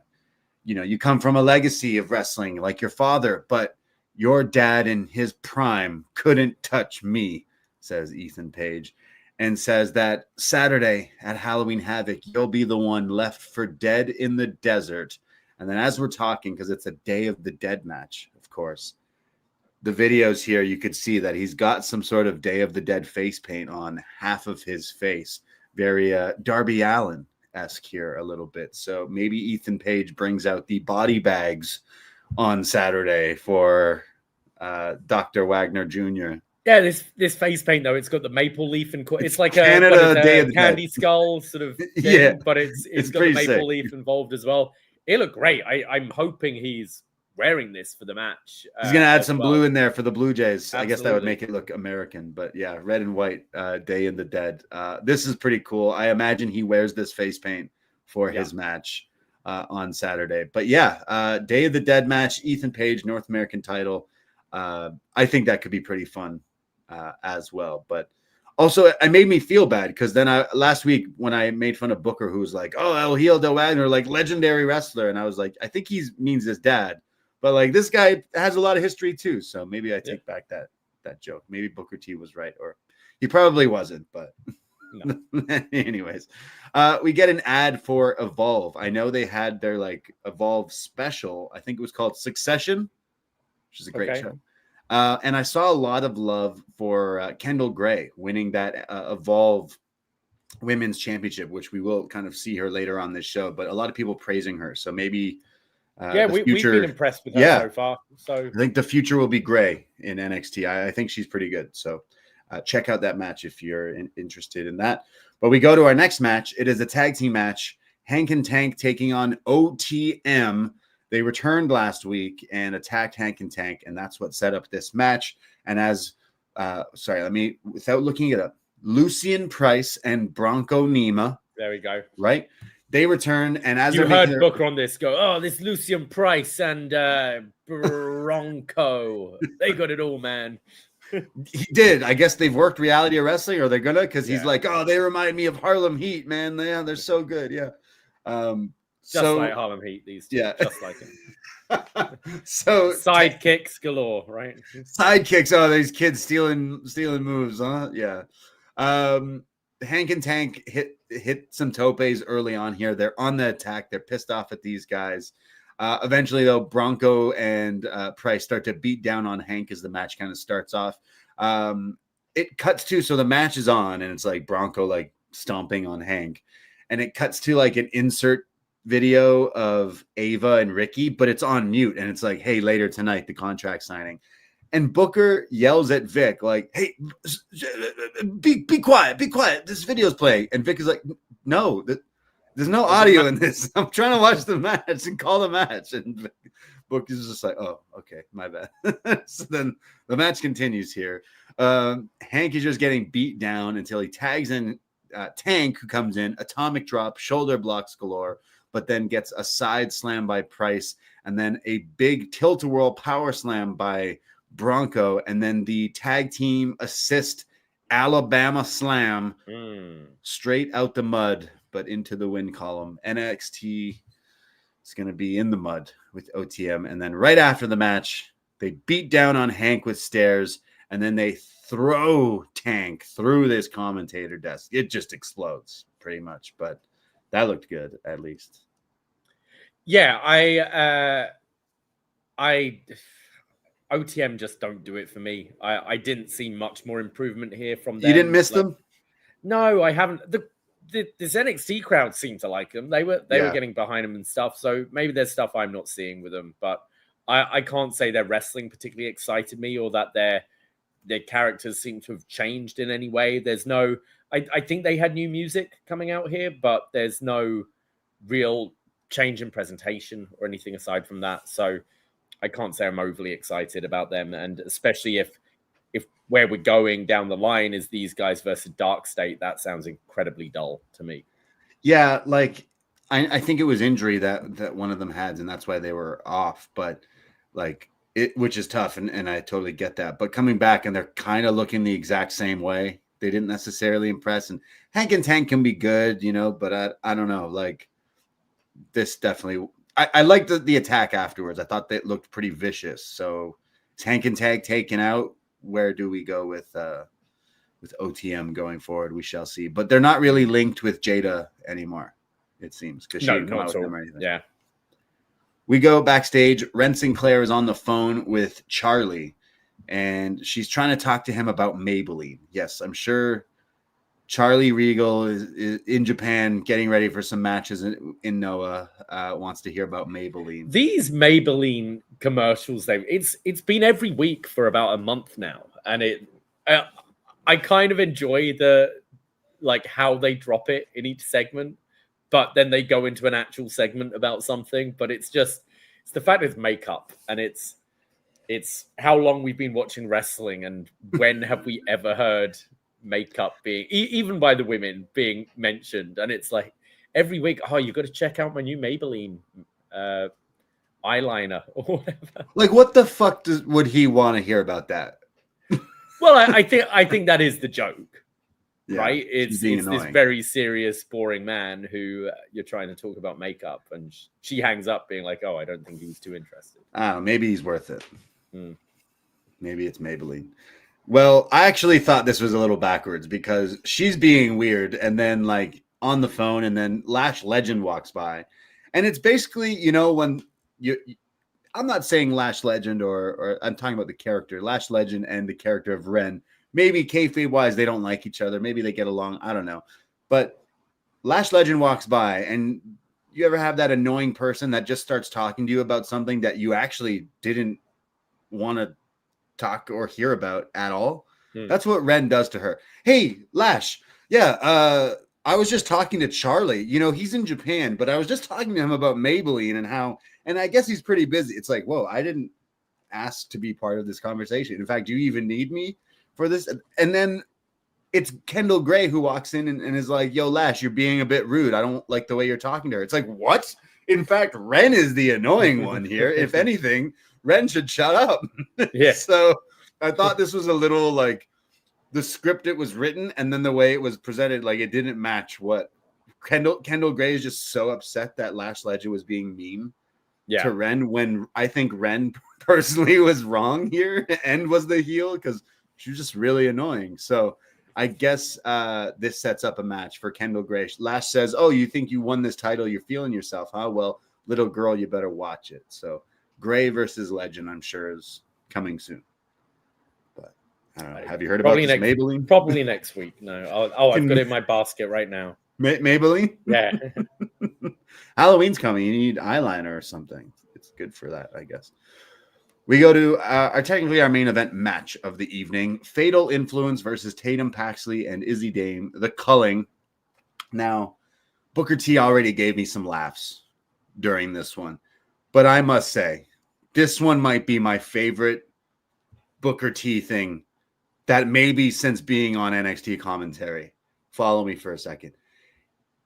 S2: you come from a legacy of wrestling like your father, but your dad in his prime couldn't touch me, says Ethan Page. And says that Saturday at Halloween Havoc, you'll be the one left for dead in the desert. And then as we're talking, because it's a Day of the Dead match, of course, the videos here, you could see that he's got some sort of Day of the Dead face paint on half of his face. Very Darby Allin-esque here a little bit. So maybe Ethan Page brings out the body bags on Saturday for Dr. Wagner Jr.
S3: Yeah, this face paint though, it's got the maple leaf and it's like
S2: Canada Day of the
S3: candy
S2: Dead.
S3: Skull sort of thing,
S2: yeah,
S3: but it's got the maple leaf involved as well. It looked great. I'm hoping he's wearing this for the match.
S2: He's gonna add some blue in there for the Blue Jays.
S3: Absolutely.
S2: I guess that would make it look American, but yeah, red and white Day in the Dead. This is pretty cool. I imagine he wears this face paint for his match on Saturday. But yeah, Day of the Dead match, Ethan Page, North American title. I think that could be pretty fun as well. But also it made me feel bad because then last week when I made fun of Booker, who was like, El Hijo de Wagner, like legendary wrestler, and I was like, I think he means his dad, but like this guy has a lot of history too, so maybe I take back that joke. Maybe Booker T was right, or he probably wasn't, but no. Anyways, we get an ad for Evolve. I know they had their like Evolve special. I think it was called Succession, which is a great show. And I saw a lot of love for Kendall Gray winning that Evolve Women's Championship, which we will kind of see her later on this show. But a lot of people praising her. So maybe
S3: we've been impressed with her so far. So
S2: I think the future will be Gray in NXT. I think she's pretty good. So check out that match if you're interested in that. But we go to our next match. It is a tag team match. Hank and Tank taking on OTM. They returned last week and attacked Hank and Tank, and that's what set up this match. And without looking it up, Lucian Price and Bronco Nima.
S3: There we go.
S2: Right? They return, and as
S3: you heard Booker on this go, this Lucian Price and Bronco. They got it all, man.
S2: He did. I guess they've worked Reality of Wrestling, or they're gonna, because he's like, they remind me of Harlem Heat, man. Yeah, they're so good. Yeah.
S3: Just like Harlem Heat, these two. Yeah. Just like him.
S2: So
S3: sidekicks galore, right?
S2: Sidekicks. These kids stealing moves, huh? Yeah. Hank and Tank hit some topes early on here. They're on the attack. They're pissed off at these guys. Eventually, though, Bronco and Price start to beat down on Hank as the match kind of starts off. It cuts to, so the match is on, and it's like Bronco like stomping on Hank, and it cuts to like an insert video of Ava and Ricky, but it's on mute, and it's like, hey, later tonight, the contract signing. And Booker yells at Vic, like, hey, be quiet, this video's playing. And Vic is like, no, there's no audio in this. I'm trying to watch the match and call the match. And Book is just like, oh, okay, my bad. So then the match continues here. Hank is just getting beat down until he tags in Tank, who comes in, atomic drop, shoulder blocks galore, but then gets a side slam by Price, and then a big tilt-a-whirl power slam by Bronco, and then the tag team assist Alabama slam straight out the mud, but into the win column. NXT is going to be in the mud with OTM. And then right after the match, they beat down on Hank with stairs, and then they throw Tank through this commentator desk. It just explodes pretty much, but that looked good at least.
S3: Yeah, I OTM just don't do it for me. I didn't see much more improvement here from them.
S2: You didn't miss them?
S3: No, I haven't. This NXT crowd seemed to like them. They were getting behind them and stuff. So maybe there's stuff I'm not seeing with them. But I can't say their wrestling particularly excited me, or that their characters seem to have changed in any way. There's no. I think they had new music coming out here, but there's no real change in presentation or anything aside from that. So I can't say I'm overly excited about them. And especially if where we're going down the line is these guys versus Dark State, that sounds incredibly dull to me.
S2: Yeah, like I think it was injury that one of them had, and that's why they were off. But like which is tough, and I totally get that. But coming back and they're kind of looking the exact same way. They didn't necessarily impress. And Hank and Tank can be good, but I don't know. Like this definitely, I liked the attack afterwards. I thought they looked pretty vicious. So Tank and Tag taken out. Where do we go with OTM going forward? We shall see. But they're not really linked with Jada anymore, it seems, because she didn't come out with them or anything.
S3: Yeah.
S2: We go backstage. Ren Sinclair is on the phone with Charlie, and she's trying to talk to him about Maybelline. Yes, I'm sure Charlie Regal is in Japan getting ready for some matches in Noah. Wants to hear about Maybelline.
S3: These Maybelline commercials, it's been every week for about a month now, and I kind of enjoy how they drop it in each segment, but then they go into an actual segment about something. But it's the fact it's makeup, and it's how long we've been watching wrestling, and when have we ever heard makeup being even by the women being mentioned? And it's like every week, you got to check out my new Maybelline eyeliner or whatever.
S2: Like, what the fuck would he want to hear about that?
S3: Well, I think that is the joke,
S2: yeah,
S3: right? It's this very serious, boring man who you're trying to talk about makeup, and she hangs up being like, I don't think he's too interested.
S2: Maybe he's worth it. Maybe it's Maybelline. Well, I actually thought this was a little backwards because she's being weird, and then like on the phone, and then Lash Legend walks by, and it's basically, when I'm not saying Lash Legend or I'm talking about the character Lash Legend and the character of Ren. Maybe kayfabe wise they don't like each other. Maybe they get along. I don't know. But Lash Legend walks by, and you ever have that annoying person that just starts talking to you about something that you actually didn't want to talk or hear about at all? That's what Ren does to her. Hey, Lash. Yeah, I was just talking to Charlie. He's in Japan, but I was just talking to him about Maybelline and I guess he's pretty busy. It's like, whoa, I didn't ask to be part of this conversation. In fact, do you even need me for this? And then it's Kendall Gray who walks in and is like, yo, Lash, you're being a bit rude. I don't like the way you're talking to her. It's like, what? In fact, Ren is the annoying one here. If anything, Ren should shut up.
S3: Yeah.
S2: So I thought this was a little like the script it was written, and then the way it was presented, like it didn't match what Kendall Gray is just so upset that Lash Legend was being mean to Ren, when I think Ren personally was wrong here and was the heel because she was just really annoying. So I guess this sets up a match for Kendall Gray. Lash says, oh, you think you won this title? You're feeling yourself, huh? Well, little girl, you better watch it. So Gray versus Legend, I'm sure, is coming soon. But I don't know. Have you heard about this Maybelline?
S3: Probably next week. No. I've got it in my basket right now.
S2: Maybelline?
S3: Yeah.
S2: Halloween's coming. You need eyeliner or something. It's good for that, I guess. We go to our main event match of the evening. Fatal Influence versus Tatum, Paxley, and Izzy Dame. The culling. Now, Booker T already gave me some laughs during this one. But I must say, this one might be my favorite Booker T thing that maybe since being on NXT commentary. Follow me for a second.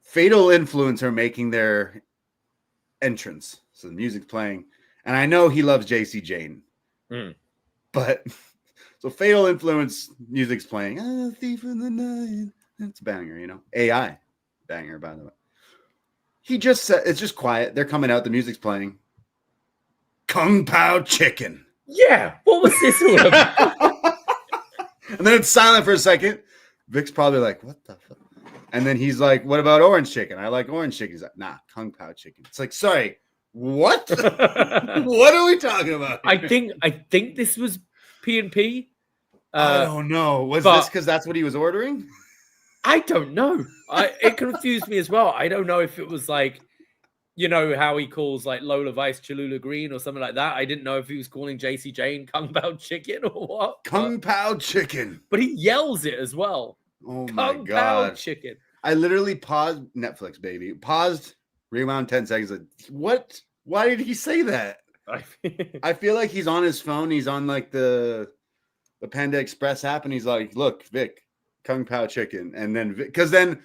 S2: Fatal Influence are making their entrance. So the music's playing. And I know he loves JC Jane. But so Fatal Influence music's playing. Thief in the night. It's a banger, AI banger, by the way. He just said, it's just quiet. They're coming out. The music's playing. Kung Pao Chicken.
S3: Yeah. What was this all about?
S2: And then it's silent for a second. Vic's probably like, what the fuck? And then he's like, what about orange chicken? I like orange chicken. He's like, nah, Kung Pao Chicken. It's like, sorry, what? What are we talking about here?
S3: I think this was P&P.
S2: I don't know. Was this because that's what he was ordering?
S3: I don't know. It confused me as well. I don't know if it was like, how he calls like Lola Vice Cholula Green or something like that. I didn't know if he was calling JC Jane Kung Pao Chicken or what.
S2: Kung Pao Chicken.
S3: But he yells it as well.
S2: Oh
S3: Kung
S2: my God.
S3: Pao Chicken.
S2: I literally paused Netflix, baby. Paused Rewound 10 seconds. What? Why did he say that? I feel like he's on his phone. He's on like the Panda Express app, and he's like, "Look, Vic, Kung Pao chicken," and then because then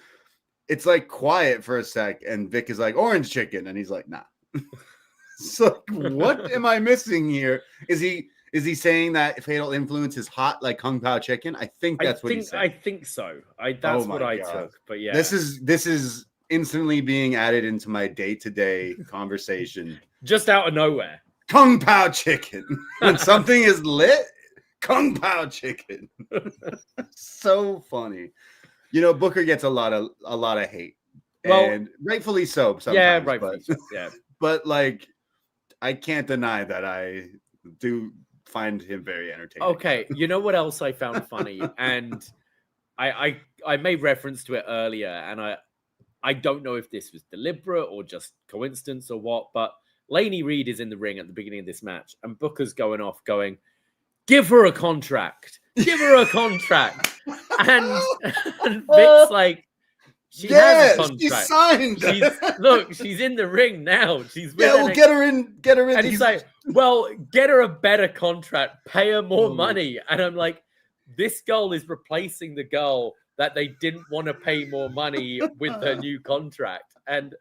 S2: it's like quiet for a sec, and Vic is like, "Orange chicken," and he's like, "Nah." So what am I missing here? Is he saying that Fatal Influence is hot like Kung Pao chicken? I think that's what he's saying.
S3: I think so. That's what I took. But yeah,
S2: this is instantly being added into my day-to-day conversation.
S3: Just out of nowhere.
S2: Kung Pao chicken. When something is lit, Kung Pao chicken. So funny. You know, Booker gets a lot of hate. And rightfully so sometimes.
S3: Yeah, rightfully so. Yeah.
S2: But like, I can't deny that I do find him very entertaining.
S3: Okay, you know what else I found funny? And I made reference to it earlier, and I don't know if this was deliberate or just coincidence or what, but Lainey Reed is in the ring at the beginning of this match, and Booker's going off going, "Give her a contract. Give her a contract." and Vic's like, she has a contract.
S2: She signed.
S3: She's in the ring now. She's with
S2: we'll get her in.
S3: And he's like, "Well, get her a better contract. Pay her more money." And I'm like, this girl is replacing the girl that they didn't want to pay more money with her new contract. And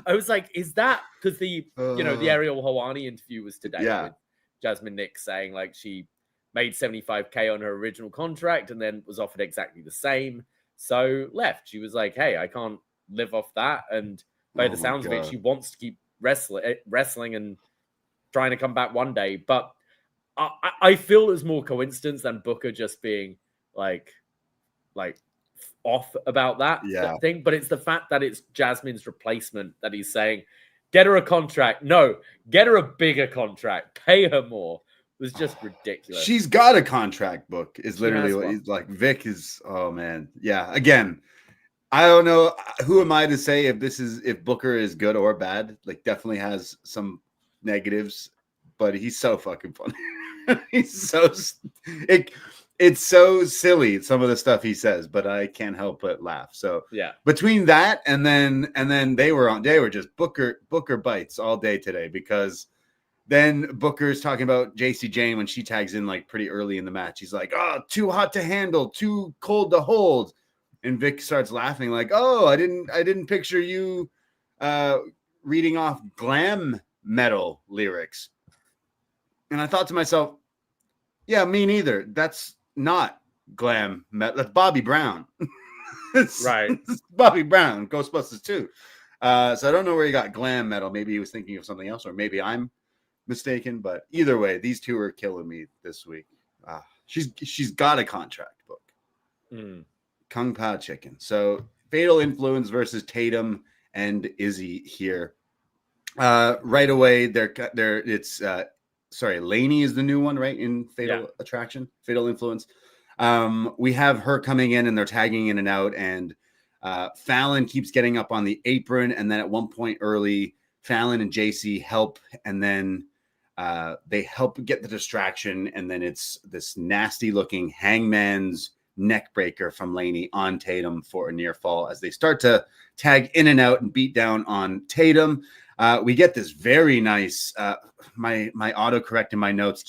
S3: I was like, is that because the Ariel Helwani interview was today with Jasmine Nick saying like she made $75K on her original contract and then was offered exactly the same. So left. She was like, hey, I can't live off that. And by the sounds of it, she wants to keep wrestling and trying to come back one day. But I feel it's more coincidence than Booker just being like off about that thing. But it's the fact that it's Jasmine's replacement that he's saying, get her a contract. No, get her a bigger contract. Pay her more. It was just ridiculous.
S2: She's got a contract book is literally what he's like. Vic is, oh man. Yeah. Again, I don't know. Who am I to say if Booker is good or bad? Like definitely has some negatives, but he's so fucking funny. He's so it's so silly, some of the stuff he says, but I can't help but laugh. So
S3: yeah,
S2: between that and then they were just Booker bites all day today, because then Booker's talking about JC Jane when she tags in like pretty early in the match. He's like, "Oh, too hot to handle, too cold to hold," and Vic starts laughing like, "Oh, I didn't picture you reading off glam metal lyrics." And I thought to myself, yeah, me neither. That's not glam metal. That's Bobby Brown. It's Bobby Brown, Ghostbusters 2. So I don't know where he got glam metal. Maybe he was thinking of something else, or maybe I'm mistaken. But either way, these two are killing me this week. She's got a contract book. Kung Pao chicken. So Fatal Influence versus Tatum and Izzy here. Right away, Lainey is the new one, right? In Fatal Influence. We have her coming in and they're tagging in and out, and Fallon keeps getting up on the apron. And then at one point early, Fallon and JC help, and then they help get the distraction. And then it's this nasty looking hangman's neck breaker from Lainey on Tatum for a near fall as they start to tag in and out and beat down on Tatum. We get this very nice, my autocorrect in my notes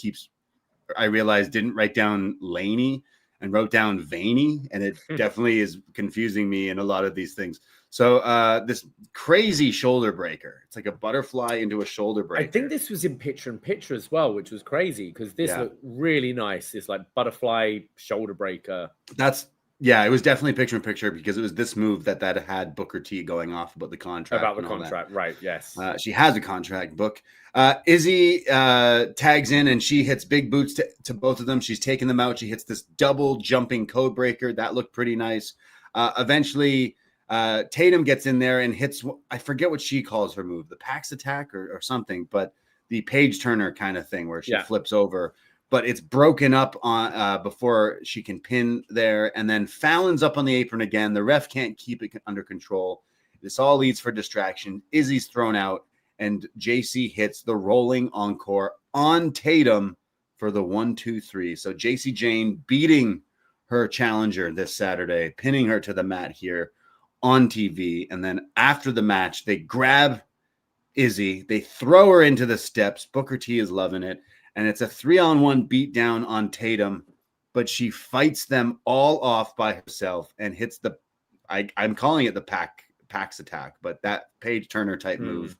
S2: I realized didn't write down Laney and wrote down Veiny, and it definitely is confusing me in a lot of these things. So this crazy shoulder breaker. It's like a butterfly into a shoulder breaker.
S3: I think this was in picture as well, which was crazy because this looked really nice. It's like butterfly shoulder breaker.
S2: It was definitely picture because it was this move that had Booker T going off about the contract.
S3: Right, yes.
S2: She has a contract book. Izzy tags in and she hits big boots to both of them. She's taking them out. She hits this double jumping code breaker. That looked pretty nice. Eventually, Tatum gets in there and hits, I forget what she calls her move, the Pax attack or something, but the page turner kind of thing where she flips over. But it's broken up on before she can pin there. And then Fallon's up on the apron again. The ref can't keep it under control. This all leads for distraction. Izzy's thrown out, and JC hits the rolling encore on Tatum for the 1-2-3. So JC Jane beating her challenger this Saturday, pinning her to the mat here on TV. And then after the match, they grab Izzy. They throw her into the steps. Booker T is loving it. And it's a 3-on-1 beatdown on Tatum, but she fights them all off by herself and hits I'm calling it the Pax attack, but that Paige Turner type move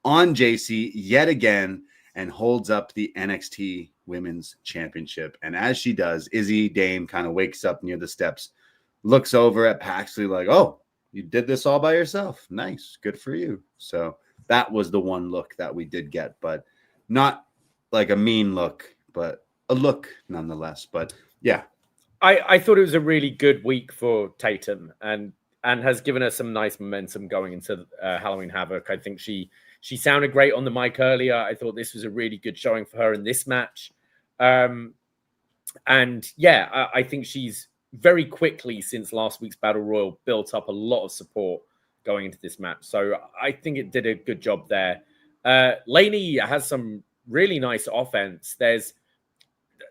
S2: on JC yet again and holds up the NXT Women's Championship. And as she does, Izzy Dame kind of wakes up near the steps, looks over at Paxley like, oh, you did this all by yourself. Nice. Good for you. So that was the one look that we did get, but not like a mean look, but a look nonetheless. But yeah,
S3: I thought it was a really good week for Tatum and has given her some nice momentum going into Halloween Havoc. I think she sounded great on the mic earlier. I thought this was a really good showing for her in this match. And yeah, I think she's very quickly since last week's Battle Royal built up a lot of support going into this match. So I think it did a good job there. Laney has some really nice offense.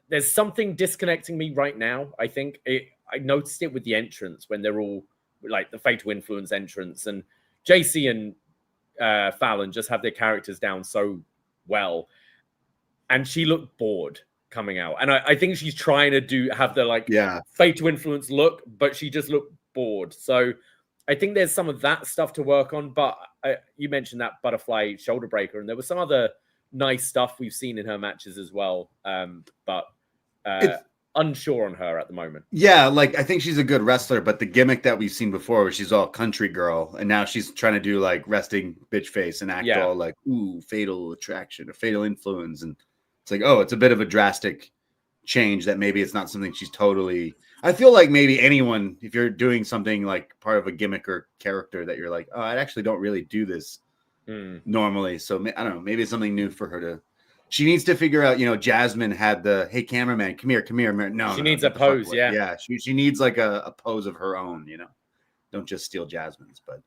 S3: There's something disconnecting me right now. I think I noticed it with the entrance when they're all like the Fatal Influence entrance, and JC and Fallon just have their characters down so well, and she looked bored coming out, and I think she's trying to have the Fatal Influence look, but she just looked bored. So I think there's some of that stuff to work on. But you mentioned that butterfly shoulder breaker, and there was some other nice stuff we've seen in her matches as well. But unsure on her at the moment.
S2: Yeah, like I think she's a good wrestler, but the gimmick that we've seen before where she's all country girl and now she's trying to do like resting bitch face and act all like, ooh, fatal attraction or fatal influence. And it's like, oh, it's a bit of a drastic change that maybe it's not something she's totally. I feel like maybe anyone, if you're doing something like part of a gimmick or character that you're like, oh, I actually don't really do this normally. So I don't know, maybe it's something new for her to. She needs to figure out, Jasmine had the, hey, cameraman, come here. No,
S3: she needs a pose. Yeah.
S2: Yeah. She needs like a pose of her own, don't just steal Jasmine's. But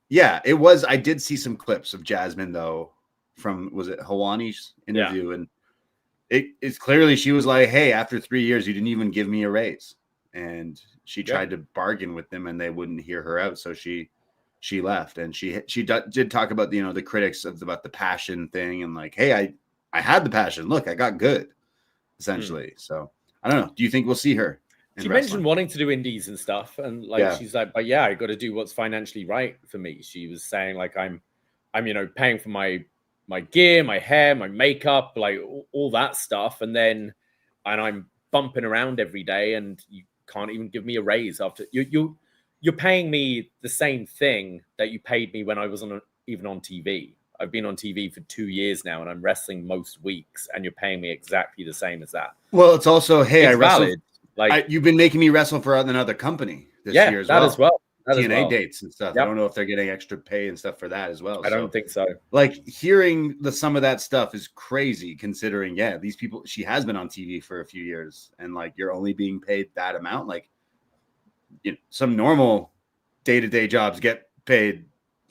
S2: yeah, it was, I did see some clips of Jasmine though, from, was it Hawani's interview? Yeah. And it's clearly, she was like, hey, after 3 years, you didn't even give me a raise. And she tried to bargain with them and they wouldn't hear her out. So she left, and she did talk about the critics about the passion thing and like, hey, I had the passion. Look, I got good, essentially. So I don't know. Do you think we'll see her?
S3: She mentioned wanting to do indies and stuff, and she's like, but yeah, I got to do what's financially right for me. She was saying like, I'm paying for my gear, my hair, my makeup, like all that stuff, and I'm bumping around every day, and you can't even give me a raise after You're paying me the same thing that you paid me when I was even on TV. I've been on TV for 2 years now, and I'm wrestling most weeks, and you're paying me exactly the same as that.
S2: Well, it's also, hey,
S3: it's
S2: I wrestled.
S3: Valid. Like
S2: you've been making me wrestle for another company this year as well.
S3: As well.
S2: TNA dates and stuff. Yep. I don't know if they're getting extra pay and stuff for that as well.
S3: I don't think so.
S2: Like hearing some of that stuff is crazy, considering these people. She has been on TV for a few years, and like you're only being paid that amount. Like some normal day-to-day jobs get paid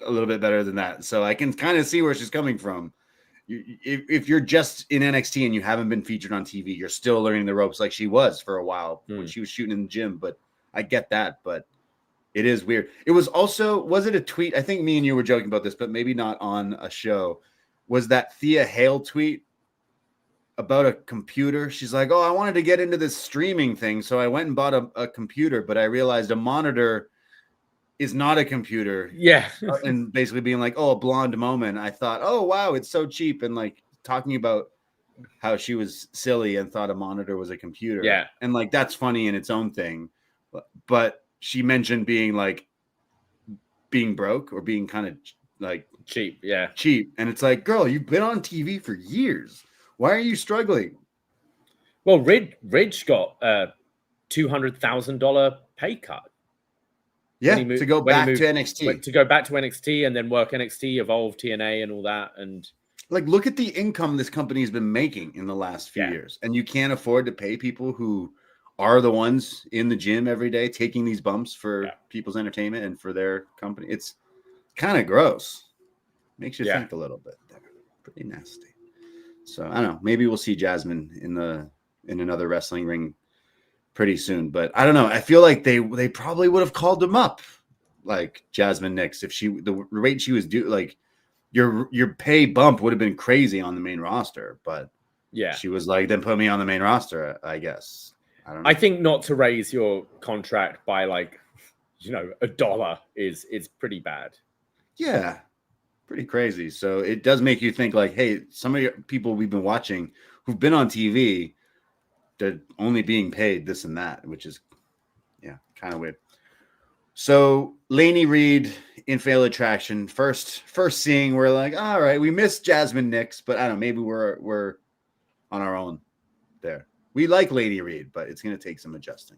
S2: a little bit better than that. So I can kind of see where she's coming from. If you're just in NXT and you haven't been featured on TV, you're still learning the ropes like she was for a while when she was shooting in the gym. But I get that, but it is weird. It was also, was it a tweet? I think me and you were joking about this, but maybe not on a show. Was that Thea Hale tweet about a computer? She's like, oh, I wanted to get into this streaming thing. So I went and bought a computer, but I realized a monitor is not a computer.
S3: Yeah.
S2: And basically being like, oh, a blonde moment. I thought, oh, wow, it's so cheap. And like talking about how she was silly and thought a monitor was a computer.
S3: Yeah.
S2: And like, that's funny in its own thing. But she mentioned being broke or being kind of like
S3: cheap. Yeah.
S2: Cheap. And it's like, girl, you've been on TV for years. Why are you struggling?
S3: Well, Ridge got a $200,000 pay cut.
S2: Yeah, to go back to NXT.
S3: To go back to NXT and then work NXT, Evolve, TNA, and all that. And
S2: like, look at the income this company has been making in the last few years. And you can't afford to pay people who are the ones in the gym every day taking these bumps for people's entertainment and for their company. It's kind of gross. Makes you think a little bit there. Pretty nasty. So I don't know. Maybe we'll see Jasmine in another wrestling ring pretty soon, but I don't know. I feel like they probably would have called him up, like Jasmine Nix, if the rate she was due. Like your pay bump would have been crazy on the main roster, but
S3: yeah,
S2: she was like, then put me on the main roster, I guess. I don't know.
S3: I think not to raise your contract by like, $1 is pretty bad.
S2: Yeah, pretty crazy. So it does make you think like, hey, some of your people we've been watching who've been on TV, they're only being paid this and that, which is, kind of weird. So Lainey Reed in Fatal Attraction, first seeing, we're like, all right, we missed Jasmine Nix, but I don't know, maybe we're on our own there. We like Lainey Reed, but it's going to take some adjusting.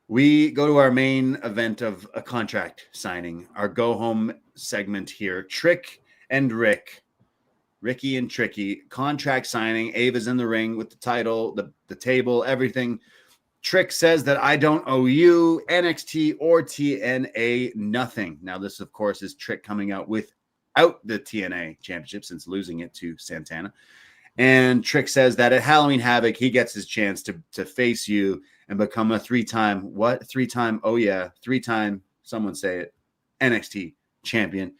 S2: We go to our main event of a contract signing, our go home segment here. Trick and Ricky and Tricky, contract signing. Ava's in the ring with the title, the table, everything. Trick says that I don't owe you, NXT or TNA, nothing. Now, this, of course, is Trick coming out without the TNA championship since losing it to Santana. And Trick says that at Halloween Havoc, he gets his chance to face you and become a three-time, someone say it, NXT champion.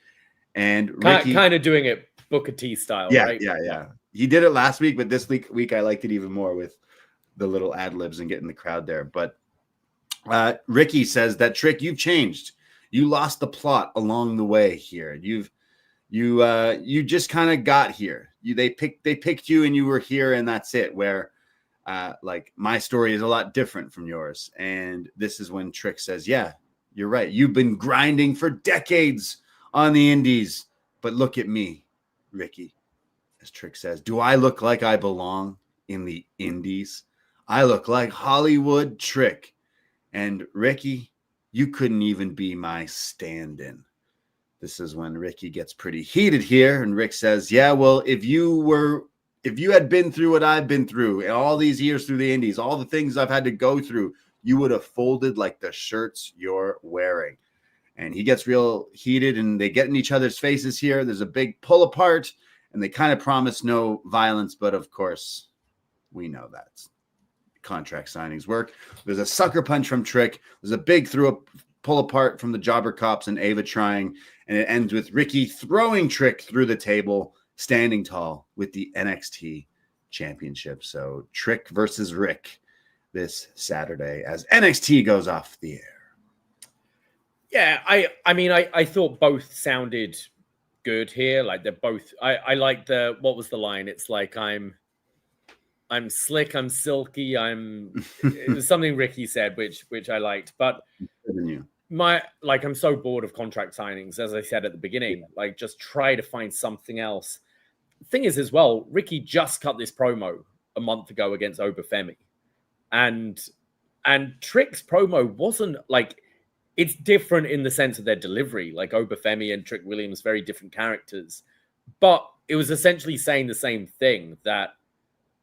S2: And Ricky,
S3: kind of doing it Booker T style, right?
S2: Yeah. He did it last week, but this week I liked it even more with the little ad-libs and getting the crowd there. But Ricky says that, Trick, you've changed. You lost the plot along the way here. You just kind of got here. They picked you and you were here and that's it. Where like my story is a lot different from yours. And this is when Trick says, yeah, you're right. You've been grinding for decades on the indies, but look at me, Ricky. As Trick says, do I look like I belong in the indies? I look like Hollywood, Trick. And Ricky, you couldn't even be my stand-in. This is when Ricky gets pretty heated here. And Rick says, yeah, well, if you had been through what I've been through and all these years through the indies, all the things I've had to go through, you would have folded like the shirts you're wearing. And he gets real heated and they get in each other's faces here. There's a big pull apart and they kind of promise no violence. But of course, we know that's contract signings work. There's a sucker punch from Trick. There's a big pull apart from the Jobber Cops and Ava trying. And it ends with Ricky throwing Trick through the table, standing tall with the NXT championship. So Trick versus Rick this Saturday as NXT goes off the air.
S3: Yeah, I thought both sounded good here. Like they're both. I like what was the line? It's like I'm slick, I'm silky, it was something Ricky said, which I liked. But I'm so bored of contract signings, as I said at the beginning. Like, just try to find something else. The thing is, as well, Ricky just cut this promo a month ago against Obafemi. And Trick's promo wasn't like, it's different in the sense of their delivery. Like Obafemi and Trick Williams, very different characters. But it was essentially saying the same thing, that,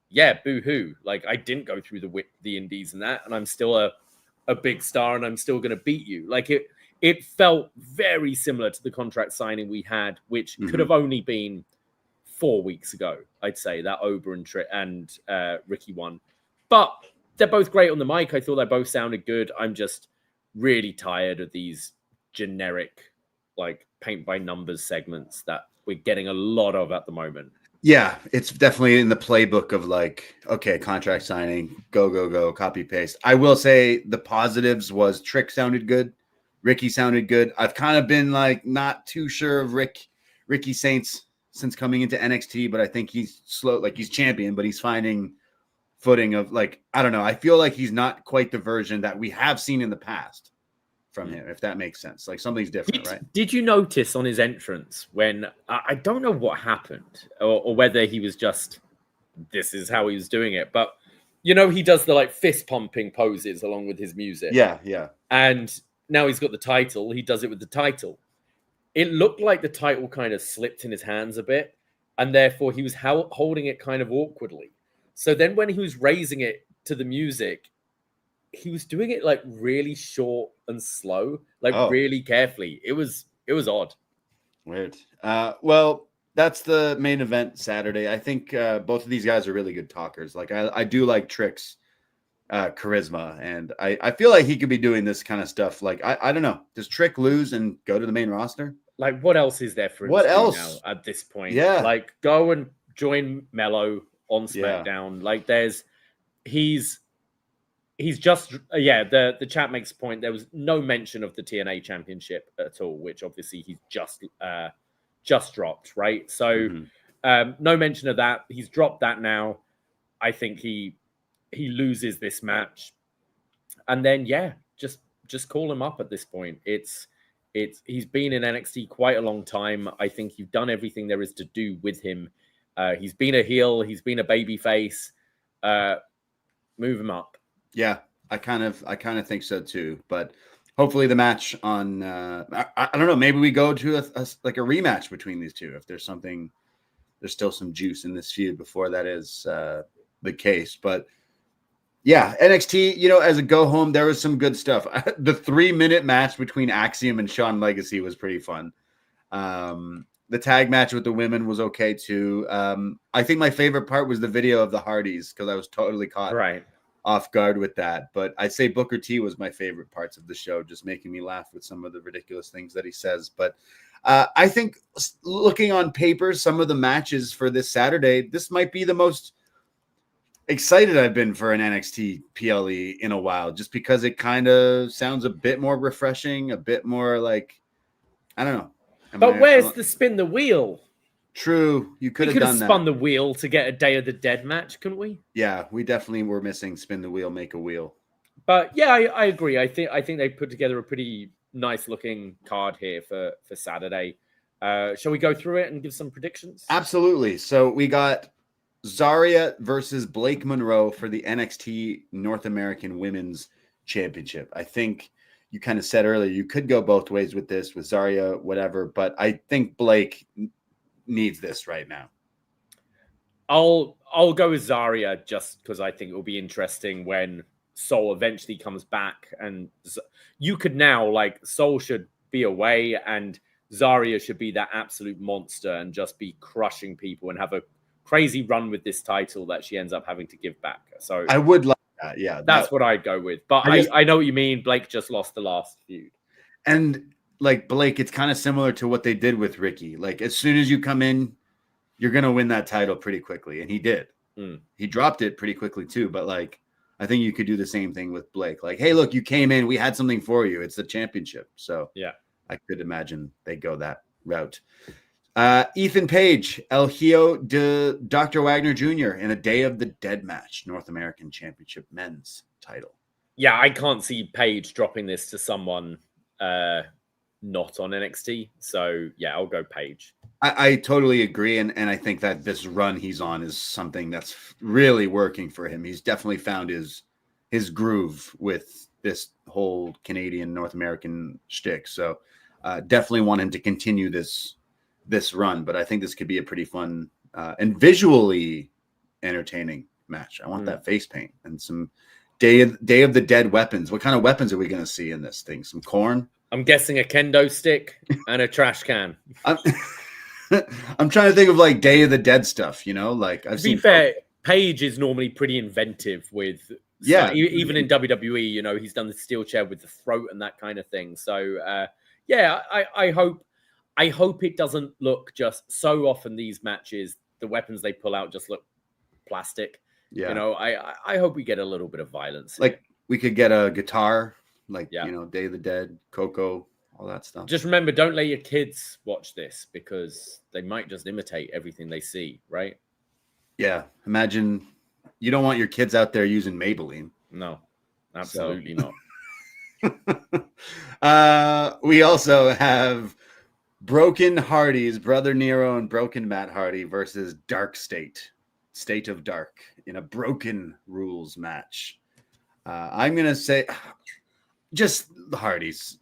S3: yeah, boo-hoo. Like, I didn't go through the indies and that, and I'm still a big star, and I'm still going to beat you. Like, it felt very similar to the contract signing we had, which could have only been 4 weeks ago, I'd say, that Oba and Ricky one. But they're both great on the mic. I thought they both sounded good. I'm just really tired of these generic, like, paint-by-numbers segments that we're getting a lot of at the moment.
S2: Yeah, it's definitely in the playbook of like, okay, contract signing, go, copy paste. I will say the positives was Trick sounded good. Ricky sounded good. I've kind of been like not too sure of Ricky Saints since coming into NXT, but I think he's slow, like he's champion, but he's finding footing of like, I don't know. I feel like he's not quite the version that we have seen in the past from him, if that makes sense. Like something's different, right?
S3: Did you notice on his entrance when I don't know what happened or whether he was just, this is how he was doing it, but you know, he does the like fist pumping poses along with his music.
S2: Yeah.
S3: And now he's got the title. He does it with the title. It looked like the title kind of slipped in his hands a bit, and therefore he was holding it kind of awkwardly. So then when he was raising it to the music, he was doing it like really short and slow, like really carefully. It was odd.
S2: Weird. Well, that's the main event Saturday. I think both of these guys are really good talkers. Like I do like Trick's charisma, and I feel like he could be doing this kind of stuff. Like I don't know. Does Trick lose and go to the main roster?
S3: Like, what else is there for him
S2: What
S3: to
S2: else?
S3: do now at this point?
S2: Yeah.
S3: Like, go and join Mello on SmackDown.
S2: Yeah.
S3: Like, he's just the chat makes a point. There was no mention of the TNA Championship at all, which obviously he's just dropped, right? So no mention of that. He's dropped that now. I think he loses this match, and then just call him up at this point. He's been in NXT quite a long time. I think you've done everything there is to do with him. He's been a heel. He's been a babyface. Move him up.
S2: Yeah, I kind of think so too. But hopefully the match on I don't know. Maybe we go to a rematch between these two if there's still some juice in this feud before that is the case. But yeah, NXT, as a go home, there was some good stuff. The 3-minute match between Axiom and Shawn Legacy was pretty fun. The tag match with the women was okay too. I think my favorite part was the video of the Hardys because I was totally caught off guard with that. But I'd say Booker T was my favorite parts of the show, just making me laugh with some of the ridiculous things that he says. But I think looking on paper, some of the matches for this Saturday, this might be the most excited I've been for an NXT PLE in a while, just because it kind of sounds a bit more refreshing, a bit more like, I don't know.
S3: But where's the spin the wheel?
S2: True. You could have done that.
S3: Spun the wheel to get a Day of the Dead match, couldn't we?
S2: Yeah, we definitely were missing spin the wheel, make a wheel.
S3: But yeah, I agree. I think they put together a pretty nice looking card here for Saturday. Shall we go through it and give some predictions?
S2: Absolutely. So we got Zarya versus Blake Monroe for the NXT North American Women's Championship. I think you kind of said earlier you could go both ways with this, with Zarya, whatever, but I think Blake needs this right now.
S3: I'll go with Zarya just because I think it will be interesting when Soul eventually comes back, and you could now, like, Soul should be away and Zarya should be that absolute monster and just be crushing people and have a crazy run with this title that she ends up having to give back. So
S2: I would like that. Yeah,
S3: that's what I'd go with. But I know what you mean. Blake just lost the last feud,
S2: and like Blake, it's kind of similar to what they did with Ricky. Like, as soon as you come in, you're gonna win that title pretty quickly, and he did. He dropped it pretty quickly too. But like, I think you could do the same thing with Blake. Like, hey, look, you came in, we had something for you. It's the championship. So
S3: yeah,
S2: I could imagine they go that route. Ethan Page, El Hijo de Dr. Wagner Jr. in a Day of the Dead match, North American Championship men's title.
S3: Yeah, I can't see Page dropping this to someone not on NXT. So yeah, I'll go Page.
S2: I totally agree. And I think that this run he's on is something that's really working for him. He's definitely found his groove with this whole Canadian North American shtick. So definitely want him to continue this run, but I think this could be a pretty fun and visually entertaining match. I want that face paint and some Day of the Dead weapons. What kind of weapons are we going to see in this thing? Some corn?
S3: I'm guessing a kendo stick and a trash can.
S2: I'm trying to think of like Day of the Dead stuff, like I've seen.
S3: To be fair, Page is normally pretty inventive with even in WWE, he's done the steel chair with the throat and that kind of thing. So I hope it doesn't look just so often these matches, the weapons they pull out just look plastic. Yeah. I hope we get a little bit of violence.
S2: Like we could get a guitar, like, Day of the Dead, Coco, all that stuff.
S3: Just remember, don't let your kids watch this because they might just imitate everything they see, right?
S2: Yeah. You don't want your kids out there using Maybelline.
S3: No, absolutely not.
S2: We also have Broken Hardys, Brother Nero and Broken Matt Hardy versus Dark State of Dark in a Broken Rules match. I'm going to say just the Hardys,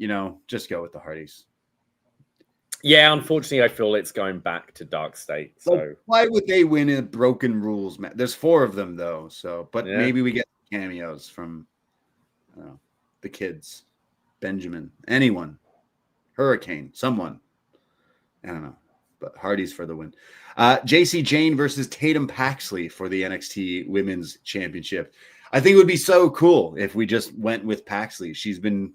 S2: just go with the Hardys.
S3: Yeah, unfortunately, I feel it's going back to Dark State. So
S2: why would they win a Broken Rules match? There's 4 of them though. But maybe we get cameos from the kids, Benjamin, anyone, Hurricane, someone. I don't know, but Hardy's for the win. JC Jane versus Tatum Paxley for the NXT Women's Championship. I think it would be so cool if we just went with Paxley. She's been,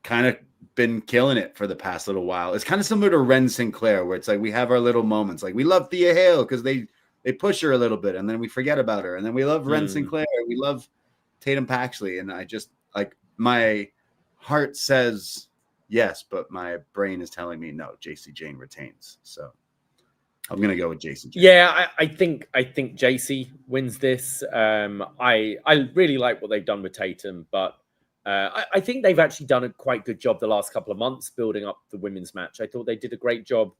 S2: kind of been killing it for the past little while. It's kind of similar to Ren Sinclair, where it's like we have our little moments. Like we love Thea Hale because they push her a little bit, and then we forget about her. And then we love Ren Sinclair. We love Tatum Paxley. And I just like my heart says yes, but my brain is telling me no. JC Jane retains. So I'm gonna go with JC Jane.
S3: Yeah, I think JC wins this. I really like what they've done with Tatum, but I think they've actually done a quite good job the last couple of months building up the women's match. I thought they did a great job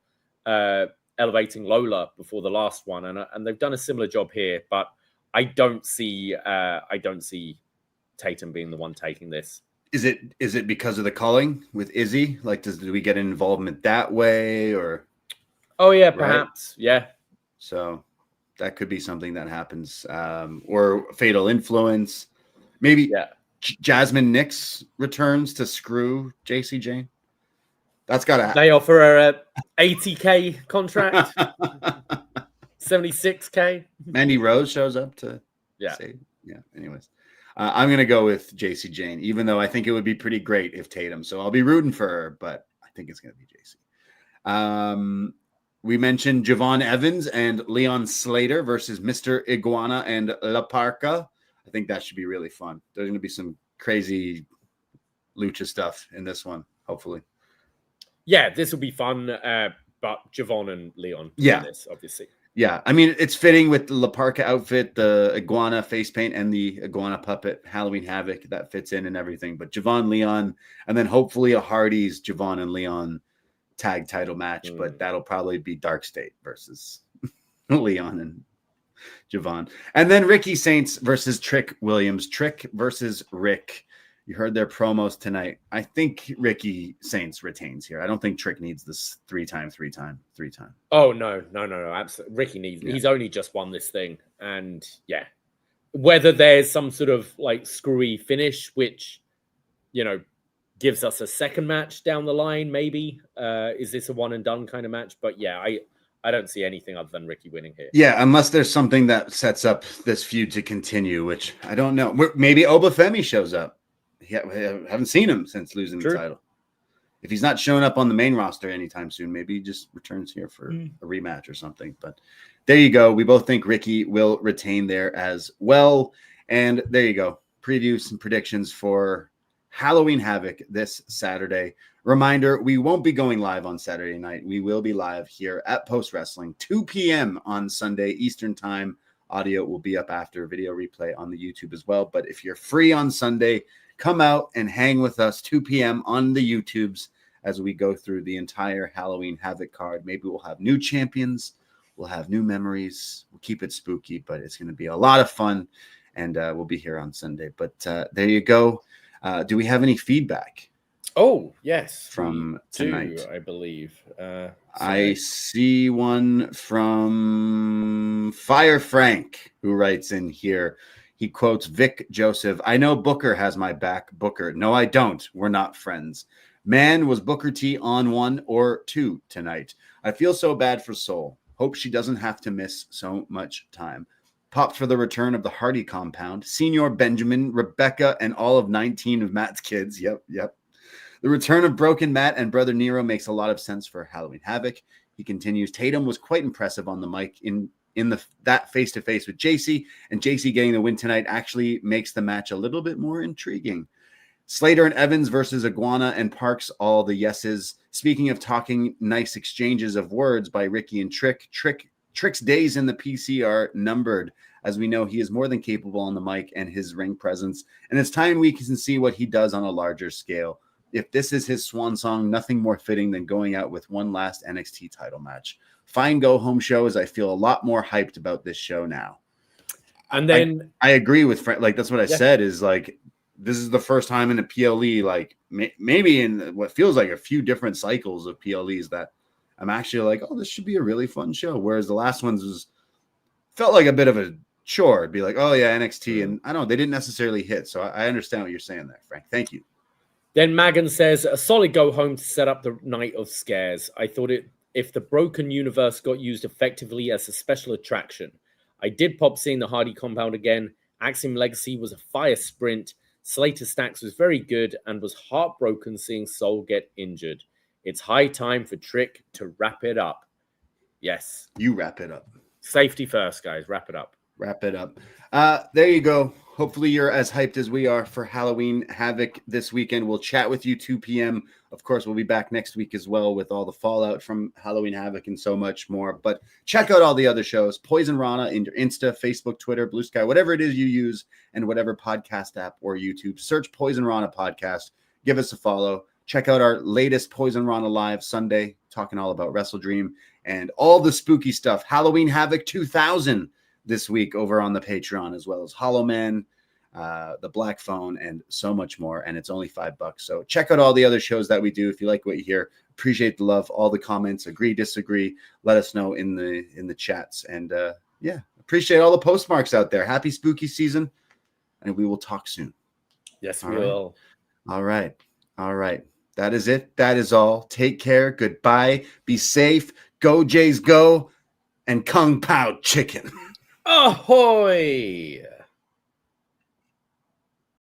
S3: elevating Lola before the last one, and they've done a similar job here. But I don't see Tatum being the one taking this.
S2: Is it because of the calling with Izzy? Like, do we get an involvement that way, or?
S3: Oh yeah, perhaps. Right? Yeah.
S2: So that could be something that happens, or fatal influence. Maybe Jasmine Nix returns to screw JC Jane. That's got to happen.
S3: They offer her a $80K contract, $76K.
S2: Mandy Rose shows up to say, anyways. I'm going to go with JC Jane, even though I think it would be pretty great if Tatum. So I'll be rooting for her, but I think it's going to be JC. We mentioned Javon Evans and Leon Slater versus Mr. Iguana and La Parca. I think that should be really fun. There's going to be some crazy lucha stuff in this one, hopefully.
S3: Yeah, this will be fun. But Javon and Leon win this, obviously.
S2: Yeah, I mean, it's fitting with the La Parca outfit, the iguana face paint, and the iguana puppet, Halloween Havoc, that fits in and everything. But Javon, Leon, and then hopefully a Hardy's Javon and Leon tag title match, but that'll probably be Dark State versus Leon and Javon. And then Ricky Saints versus Trick Williams. Trick versus Rick. You heard their promos tonight. I think Ricky Saints retains here. I don't think Trick needs this three time.
S3: Oh, no. Absolutely. Ricky needs, he's only just won this thing. And whether there's some sort of like screwy finish, which, gives us a second match down the line, maybe. Is this a one and done kind of match? But I don't see anything other than Ricky winning here.
S2: Yeah, unless there's something that sets up this feud to continue, which I don't know. Maybe Obafemi shows up. I haven't seen him since losing the title. If he's not showing up on the main roster anytime soon, maybe he just returns here for a rematch or something. But there you go. We both think Ricky will retain there as well. And there you go. Previews and predictions for Halloween Havoc this Saturday. Reminder, we won't be going live on Saturday night. We will be live here at Post Wrestling, 2 p.m. on Sunday Eastern Time. Audio will be up after, video replay on the YouTube as well. But if you're free on Sunday, come out and hang with us 2 p.m. on the YouTubes as we go through the entire Halloween Havoc card. Maybe we'll have new champions. We'll have new memories. We'll keep it spooky, but it's going to be a lot of fun. And we'll be here on Sunday. But there you go. Do we have any feedback?
S3: Oh, yes.
S2: From tonight,
S3: I believe.
S2: I see one from Fire Frank, who writes in here. He quotes Vic Joseph. I know Booker has my back. Booker. No, I don't. We're not friends. Man, was Booker T on 1 or 2 tonight? I feel so bad for Soul. Hope she doesn't have to miss so much time. Popped for the return of the Hardy compound. Senior Benjamin, Rebecca, and all of 19 of Matt's kids. Yep. The return of Broken Matt and Brother Nero makes a lot of sense for Halloween Havoc. He continues. Tatum was quite impressive on the mic in that face-to-face with JC, and JC getting the win tonight actually makes the match a little bit more intriguing. Slater and Evans versus Iguana and Parks, all the yeses. Speaking of talking nice exchanges of words by Ricky and Trick's days in the PC are numbered. As we know, he is more than capable on the mic and his ring presence, and it's time we can see what he does on a larger scale. If this is his swan song, nothing more fitting than going out with one last NXT title match. Fine go-home show, as I feel a lot more hyped about this show now.
S3: And then
S2: I agree with Frank. Like, that's what I said is, like, this is the first time in a PLE, like, maybe in what feels like a few different cycles of PLEs that I'm actually like, oh, this should be a really fun show. Whereas the last ones felt like a bit of a chore. It'd be like, oh, yeah, NXT. And I don't know, they didn't necessarily hit. So I understand what you're saying there, Frank. Thank you.
S3: Then Magan says, a solid go-home to set up the night of scares. I thought if the broken universe got used effectively as a special attraction. I did pop seeing the Hardy compound again. Axiom Legacy was a fire sprint. Slater Stacks was very good and was heartbroken seeing Soul get injured. It's high time for Trick to wrap it up. Yes.
S2: You wrap it up.
S3: Safety first, guys. Wrap it up.
S2: Wrap it up. There you go. Hopefully you're as hyped as we are for Halloween Havoc this weekend. We'll chat with you 2 p.m. Of course, we'll be back next week as well with all the fallout from Halloween Havoc and so much more. But check out all the other shows. Poison Rana in your Insta, Facebook, Twitter, Blue Sky, whatever it is you use, and whatever podcast app or YouTube. Search Poison Rana Podcast. Give us a follow. Check out our latest Poison Rana Live Sunday, talking all about Wrestle Dream and all the spooky stuff. Halloween Havoc 2000 this week over on the Patreon, as well as Hollow Man, the Black Phone, and so much more. And it's only $5. So check out all the other shows that we do. If you like what you hear, appreciate the love, all the comments, agree, disagree, let us know in the chats. And appreciate all the postmarks out there. Happy spooky season, and we will talk soon.
S3: Yes, we will.
S2: All right. That is it. That is all. Take care. Goodbye. Be safe. Go Jays go, and Kung Pao Chicken.
S3: Ahoy!